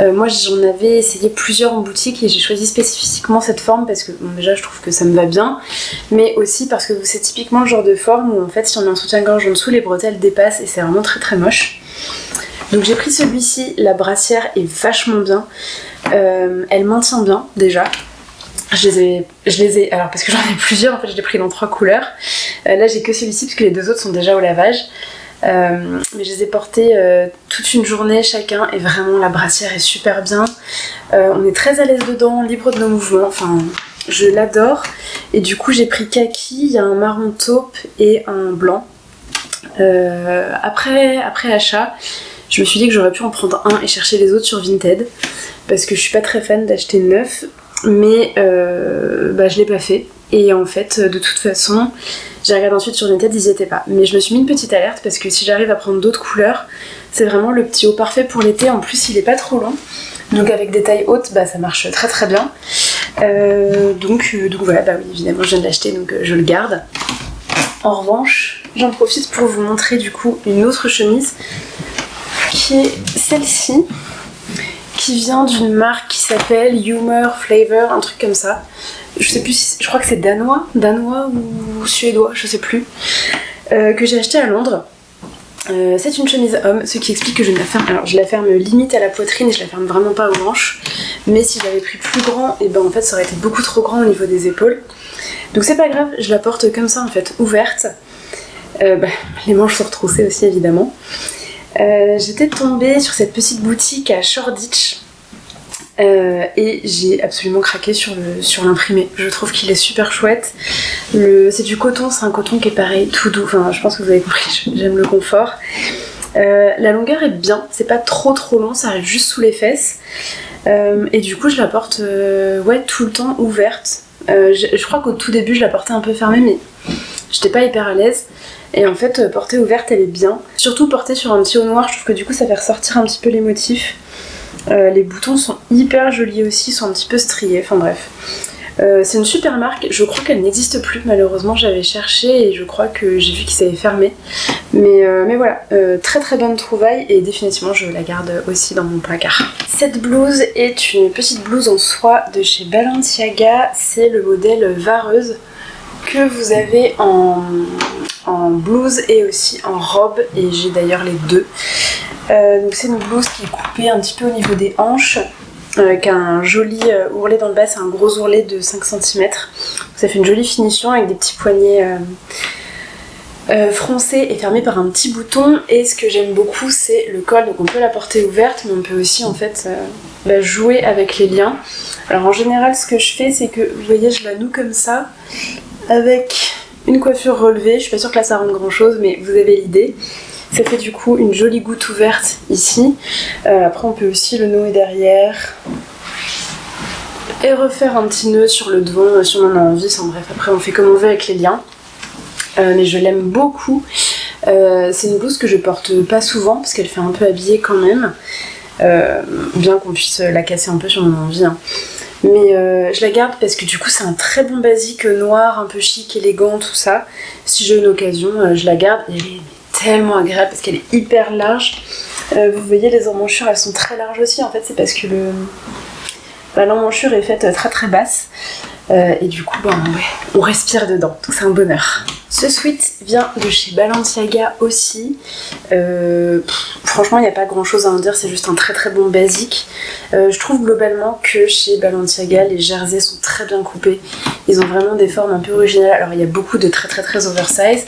Moi j'en avais essayé plusieurs en boutique et j'ai choisi spécifiquement cette forme parce que bon, déjà je trouve que ça me va bien, mais aussi parce que c'est typiquement le genre de forme où en fait si on a un soutien-gorge en dessous, les bretelles dépassent et c'est vraiment très très moche. Donc j'ai pris celui-ci, la brassière est vachement bien, elle maintient bien déjà. Je les ai, alors parce que j'en ai plusieurs, en fait je l'ai pris dans 3 couleurs. Là j'ai que celui-ci parce que les 2 autres sont déjà au lavage. Mais je les ai portés toute une journée chacun et vraiment la brassière est super bien. On est très à l'aise dedans, libre de nos mouvements, enfin je l'adore. Et du coup j'ai pris kaki, il y a un marron taupe et un blanc. Après achat, je me suis dit que j'aurais pu en prendre un et chercher les autres sur Vinted parce que je suis pas très fan d'acheter neuf, mais je l'ai pas fait. Et en fait, de toute façon, j'ai regardé ensuite sur Vinted, ils y étaient pas. Mais je me suis mis une petite alerte parce que si j'arrive à prendre d'autres couleurs, c'est vraiment le petit haut parfait pour l'été. En plus, il est pas trop long. Donc avec des tailles hautes, ça marche très très bien. Donc voilà, oui, évidemment, je viens de l'acheter, donc je le garde. En revanche, j'en profite pour vous montrer du coup une autre chemise qui est celle-ci, qui vient d'une marque qui s'appelle Humor Flavor, un truc comme ça. Je sais plus si, je crois que c'est danois ou suédois, je sais plus, que j'ai acheté à Londres. C'est une chemise homme, ce qui explique que je la ferme limite à la poitrine et je la ferme vraiment pas aux hanches. Mais si j'avais pris plus grand, et en fait ça aurait été beaucoup trop grand au niveau des épaules. Donc c'est pas grave, je la porte comme ça en fait, ouverte. Les manches sont retroussées aussi évidemment. J'étais tombée sur cette petite boutique à Shoreditch. Et j'ai absolument craqué sur l'imprimé. Je trouve qu'il est super chouette. C'est du coton, c'est un coton qui est pareil, tout doux. Enfin, je pense que vous avez compris, j'aime le confort. La longueur est bien, c'est pas trop long, ça arrive juste sous les fesses. Et du coup, je la porte tout le temps ouverte. Je crois qu'au tout début, je la portais un peu fermée, mais j'étais pas hyper à l'aise. Et en fait, portée ouverte, elle est bien. Surtout portée sur un petit haut noir, je trouve que du coup, ça fait ressortir un petit peu les motifs. Les boutons sont hyper jolis aussi, sont un petit peu striés, enfin bref. C'est une super marque, je crois qu'elle n'existe plus malheureusement, j'avais cherché et je crois que j'ai vu qu'ils avaient fermé. Mais voilà, très très bonne trouvaille et définitivement je la garde aussi dans mon placard. Cette blouse est une petite blouse en soie de chez Balenciaga, c'est le modèle vareuse que vous avez en blouse et aussi en robe, et j'ai d'ailleurs les deux. Donc c'est une blouse qui est coupée un petit peu au niveau des hanches, avec un joli ourlet dans le bas, c'est un gros ourlet de 5 cm. Ça fait une jolie finition avec des petits poignets froncés et fermés par un petit bouton. Et ce que j'aime beaucoup, c'est le col, donc on peut la porter ouverte, mais on peut aussi en fait jouer avec les liens. Alors en général, ce que je fais, c'est que, vous voyez, je la noue comme ça, avec une coiffure relevée. Je suis pas sûre que là ça rende grand chose, mais vous avez l'idée. Ça fait du coup une jolie goutte ouverte ici. Après on peut aussi le nouer derrière et refaire un petit nœud sur le devant si on en a envie. Enfin bref, après on fait comme on veut avec les liens. Mais je l'aime beaucoup. C'est une blouse que je porte pas souvent parce qu'elle fait un peu habillée quand même. Bien qu'on puisse la casser un peu si on en a envie. Mais je la garde parce que du coup c'est un très bon basique noir, un peu chic, élégant, tout ça. Si j'ai une occasion, je la garde. Et elle est tellement agréable parce qu'elle est hyper large. Vous voyez, les emmanchures elles sont très larges aussi. En fait c'est parce que l'emmanchure est faite très très basse. Et du coup on respire dedans, donc c'est un bonheur. Ce sweat vient de chez Balenciaga aussi. Franchement il n'y a pas grand chose à en dire, c'est juste un très très bon basique. Je trouve globalement que chez Balenciaga les jerseys sont très bien coupés. Ils ont vraiment des formes un peu originales. Alors il y a beaucoup de très très très oversize,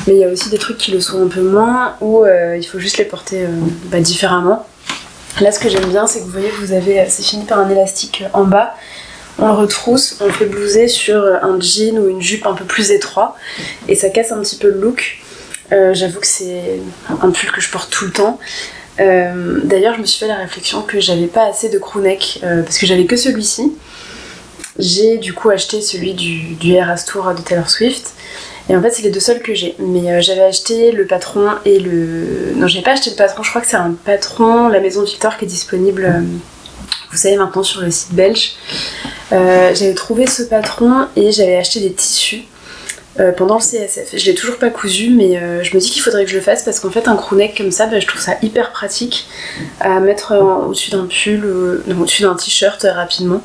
mais il y a aussi des trucs qui le sont un peu moins, où il faut juste les porter différemment. Là ce que j'aime bien c'est que vous voyez que c'est fini par un élastique en bas. On le retrousse, on le fait blouser sur un jean ou une jupe un peu plus étroit et ça casse un petit peu le look. J'avoue que c'est un pull que je porte tout le temps. D'ailleurs je me suis fait la réflexion que j'avais pas assez de crewneck parce que j'avais que celui-ci. J'ai du coup acheté celui du Eras Tour de Taylor Swift et en fait c'est les deux seuls que j'ai. Mais j'avais acheté le patron et le... Non, j'avais pas acheté le patron, je crois que c'est un patron, la maison Victor, qui est disponible... Vous savez maintenant sur le site belge. J'avais trouvé ce patron et j'avais acheté des tissus pendant le CSF. Je l'ai toujours pas cousu, mais je me dis qu'il faudrait que je le fasse parce qu'en fait un crewneck comme ça, je trouve ça hyper pratique à mettre au-dessus d'un pull, non, au-dessus d'un t-shirt rapidement.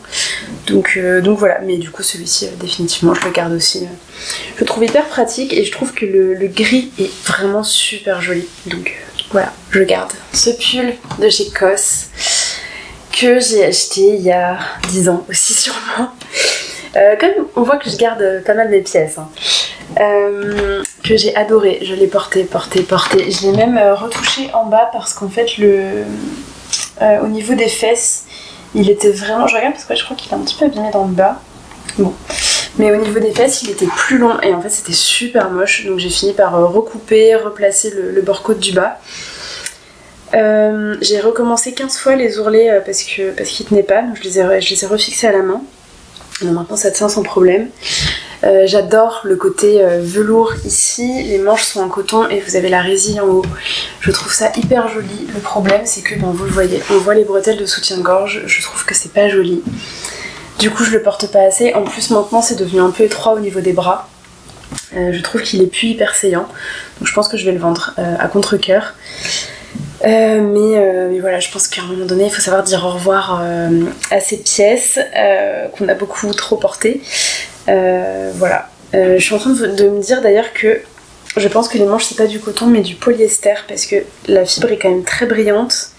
Donc voilà, mais du coup celui-ci définitivement je le garde aussi. Je le trouve hyper pratique et je trouve que le gris est vraiment super joli. Donc voilà, je le garde. Ce pull de chez COS que j'ai acheté il y a 10 ans aussi sûrement. Comme on voit que je garde pas mal mes pièces, que j'ai adoré, je l'ai porté. Je l'ai même retouché en bas parce qu'en fait au niveau des fesses, il était vraiment... Je regarde parce que je crois qu'il est un petit peu abîmé dans le bas. Bon. Mais au niveau des fesses, il était plus long et en fait c'était super moche. Donc j'ai fini par recouper, replacer le bord côte du bas. J'ai recommencé 15 fois les ourlets parce qu'ils tenaient pas, donc je les ai refixés à la main. Donc maintenant ça tient sans problème. J'adore le côté velours ici, les manches sont en coton et vous avez la résille en haut. Je trouve ça hyper joli. Le problème c'est que vous le voyez, on voit les bretelles de soutien-gorge, je trouve que c'est pas joli. Du coup je le porte pas assez, en plus maintenant c'est devenu un peu étroit au niveau des bras. Je trouve qu'il est plus hyper saillant, donc je pense que je vais le vendre à contre-cœur. Mais voilà, je pense qu'à un moment donné il faut savoir dire au revoir à ces pièces qu'on a beaucoup trop portées. Voilà, je suis en train de me dire d'ailleurs que je pense que les manches c'est pas du coton mais du polyester parce que la fibre est quand même très brillante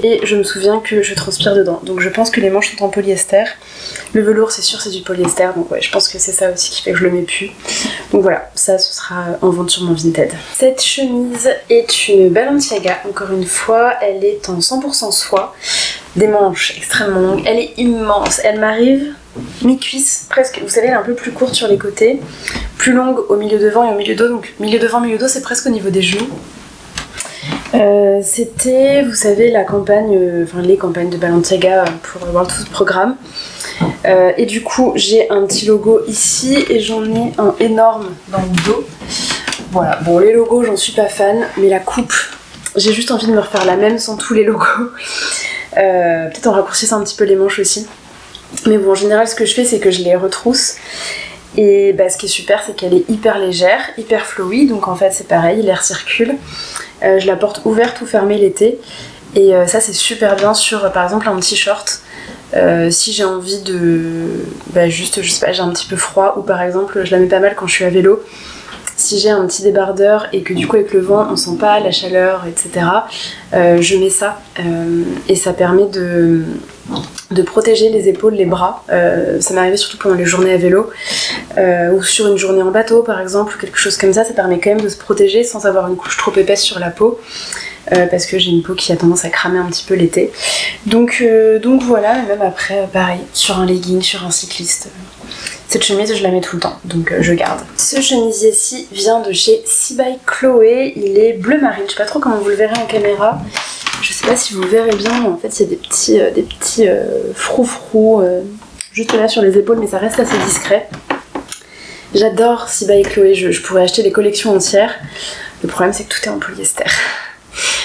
et je me souviens que je transpire dedans, donc je pense que les manches sont en polyester. Le velours c'est sûr c'est du polyester, donc ouais je pense que c'est ça aussi qui fait que je le mets plus. Donc voilà, ça ce sera en vente sur mon Vinted. Cette chemise est une Balenciaga, encore une fois, elle est en 100% soie, des manches extrêmement longues, elle est immense, elle m'arrive mi-cuisse presque, vous savez elle est un peu plus courte sur les côtés, plus longue au milieu devant et au milieu dos, donc milieu devant, milieu dos c'est presque au niveau des genoux. C'était, vous savez, la campagne, les campagnes de Balenciaga pour World Food Programme. Et du coup, j'ai un petit logo ici et j'en ai un énorme dans le dos. Voilà, bon, les logos, j'en suis pas fan, mais la coupe, j'ai juste envie de me refaire la même sans tous les logos. Peut-être en raccourcissant un petit peu les manches aussi. Mais bon, en général, ce que je fais, c'est que je les retrousse. Et ce qui est super, c'est qu'elle est hyper légère, hyper flowy, donc en fait, c'est pareil, l'air circule. Je la porte ouverte ou fermée l'été et ça c'est super bien sur par exemple un t-shirt si j'ai envie de juste je sais pas, j'ai un petit peu froid, ou par exemple je la mets pas mal quand je suis à vélo, si j'ai un petit débardeur et que du coup avec le vent on sent pas la chaleur etc, je mets ça et ça permet de protéger les épaules, les bras. Ça m'est arrivé surtout pendant les journées à vélo ou sur une journée en bateau par exemple, ou quelque chose comme ça, ça permet quand même de se protéger sans avoir une couche trop épaisse sur la peau parce que j'ai une peau qui a tendance à cramer un petit peu l'été. Donc voilà, et même après pareil, sur un legging, sur un cycliste. Cette chemise je la mets tout le temps, donc je garde. Ce chemisier-ci vient de chez Si by Chloé, il est bleu marine, je sais pas trop comment vous le verrez en caméra. Je sais pas si vous verrez bien, mais en fait il y a des petits froufrous juste là sur les épaules, mais ça reste assez discret. J'adore Si by Chloé, je pourrais acheter des collections entières. Le problème c'est que tout est en polyester.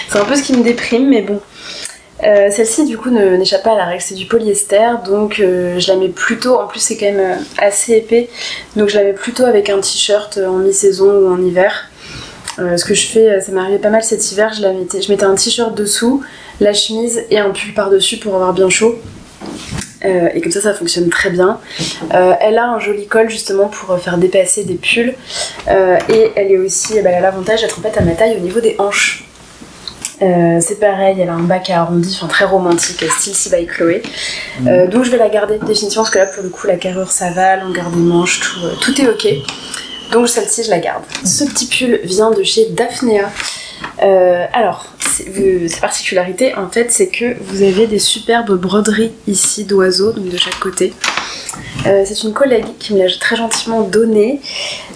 C'est un peu ce qui me déprime, mais bon. Celle-ci du coup n'échappe pas à la règle, c'est du polyester, donc je la mets plutôt, en plus c'est quand même assez épais, donc je la mets plutôt avec un t-shirt en mi-saison ou en hiver. Ce que je fais, ça m'est arrivé pas mal cet hiver, je mettais un t-shirt dessous, la chemise et un pull par-dessus pour avoir bien chaud. Et comme ça fonctionne très bien. Elle a un joli col justement pour faire dépasser des pulls. Et elle est aussi, elle a l'avantage d'être en fait à ma taille au niveau des hanches. C'est pareil, elle a un bac arrondi, enfin très romantique, style Si by Chloé. Donc je vais la garder définitivement parce que là pour le coup la carrure ça va, la longueur des manches, tout est ok. Donc celle-ci je la garde. Ce petit pull vient de chez Daphnea. Alors, sa particularité en fait c'est que vous avez des superbes broderies ici d'oiseaux, donc de chaque côté. C'est une collègue qui me l'a très gentiment donné.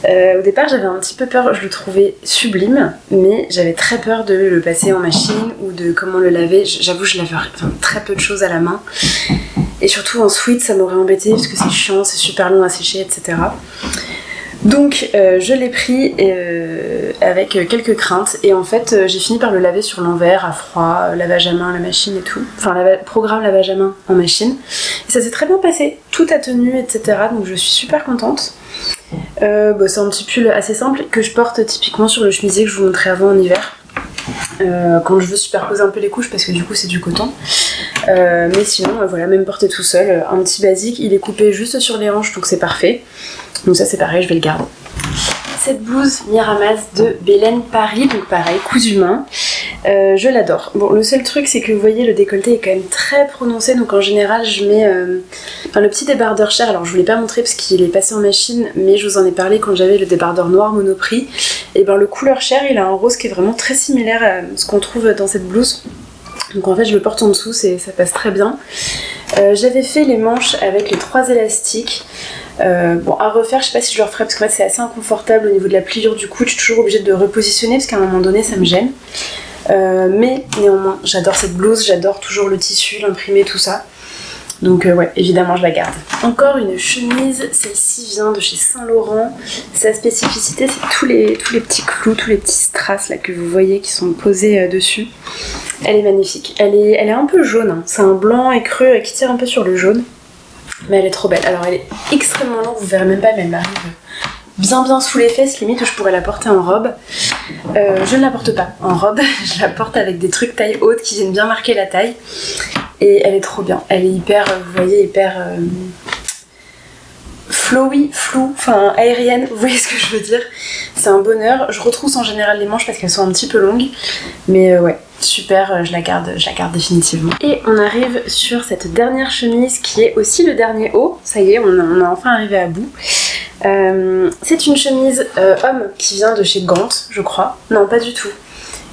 Au départ j'avais un petit peu peur, je le trouvais sublime, mais j'avais très peur de le passer en machine ou de comment le laver. J'avoue je lave très peu de choses à la main. Et surtout en sweat ça m'aurait embêté parce que c'est chiant, c'est super long à sécher, etc. Donc je l'ai pris avec quelques craintes et en fait j'ai fini par le laver sur l'envers à froid, lavage à main à la machine et tout, enfin programme lavage à main en machine, et ça s'est très bien passé, tout a tenu etc, donc je suis super contente. C'est un petit pull assez simple que je porte typiquement sur le chemisier que je vous montrais avant en hiver. Quand je veux superposer un peu les couches parce que du coup c'est du coton, mais sinon voilà, même porté tout seul, un petit basique, il est coupé juste sur les hanches donc c'est parfait, donc ça c'est pareil, je vais le garder. Cette blouse Miramas de Belen Paris, donc pareil, cousu main, je l'adore. Bon, le seul truc c'est que vous voyez le décolleté est quand même très prononcé, donc en général je mets le petit débardeur Cher, alors je vous l'ai pas montré parce qu'il est passé en machine, mais je vous en ai parlé quand j'avais le débardeur noir Monoprix, et le couleur Cher il a un rose qui est vraiment très similaire à ce qu'on trouve dans cette blouse. Donc en fait je le porte en dessous, ça passe très bien. J'avais fait les manches avec les 3 élastiques. À refaire, je sais pas si je le referai parce qu'en fait c'est assez inconfortable au niveau de la pliure du cou, je suis toujours obligée de repositionner parce qu'à un moment donné ça me gêne. mais néanmoins j'adore cette blouse, j'adore toujours le tissu, l'imprimé, tout ça. Donc ouais, évidemment je la garde. Encore une chemise, celle-ci vient de chez Saint Laurent. Sa spécificité c'est tous les petits clous, tous les petits strass là que vous voyez qui sont posés dessus. Elle est magnifique, elle est un peu jaune, hein. C'est un blanc écreux qui tire un peu sur le jaune. Mais elle est trop belle, alors elle est extrêmement longue, vous verrez même pas, mais elle m'arrive bien sous les fesses, limite où je pourrais la porter en robe. Je ne la porte pas en robe, je la porte avec des trucs taille haute qui viennent bien marquer la taille. Et elle est trop bien, elle est hyper, vous voyez, hyper flowy, flou, enfin aérienne, vous voyez ce que je veux dire. C'est un bonheur, je retrousse en général les manches parce qu'elles sont un petit peu longues. Mais ouais, super, je la garde définitivement. Et on arrive sur cette dernière chemise qui est aussi le dernier haut. Ça y est, on a enfin arrivé à bout. C'est une chemise homme qui vient de chez Gant, je crois. Non, pas du tout.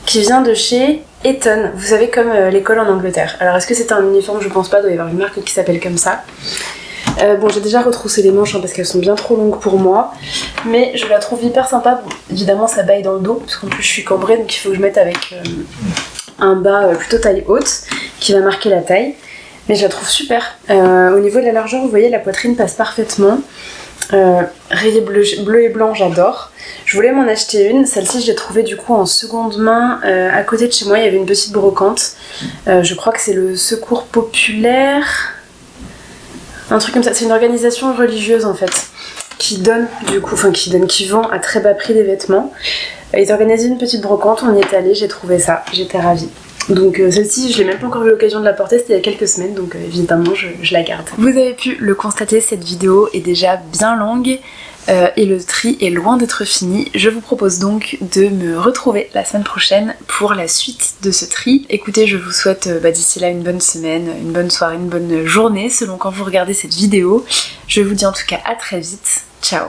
Qui vient de chez Eton, vous savez, comme l'école en Angleterre. Alors est-ce que c'est un uniforme? Je pense pas, il doit y avoir une marque qui s'appelle comme ça. Bon, j'ai déjà retroussé les manches hein, parce qu'elles sont bien trop longues pour moi, mais je la trouve hyper sympa. Bon, évidemment ça baille dans le dos parce qu'en plus je suis cambrée, donc il faut que je mette avec un bas plutôt taille haute qui va marquer la taille, mais je la trouve super. Au niveau de la largeur, vous voyez, la poitrine passe parfaitement. Rayé bleu et blanc, j'adore. Je voulais m'en acheter une, celle-ci je l'ai trouvée du coup en seconde main. À côté de chez moi il y avait une petite brocante, je crois que c'est le Secours Populaire, un truc comme ça, c'est une organisation religieuse en fait, qui donne du coup, enfin qui vend à très bas prix des vêtements. Ils organisaient une petite brocante, on y est allé, j'ai trouvé ça, j'étais ravie. Donc celle-ci, je n'ai même pas encore eu l'occasion de la porter, c'était il y a quelques semaines, donc évidemment je la garde. Vous avez pu le constater, cette vidéo est déjà bien longue et le tri est loin d'être fini. Je vous propose donc de me retrouver la semaine prochaine pour la suite de ce tri. Écoutez, je vous souhaite d'ici là une bonne semaine, une bonne soirée, une bonne journée selon quand vous regardez cette vidéo. Je vous dis en tout cas à très vite, ciao!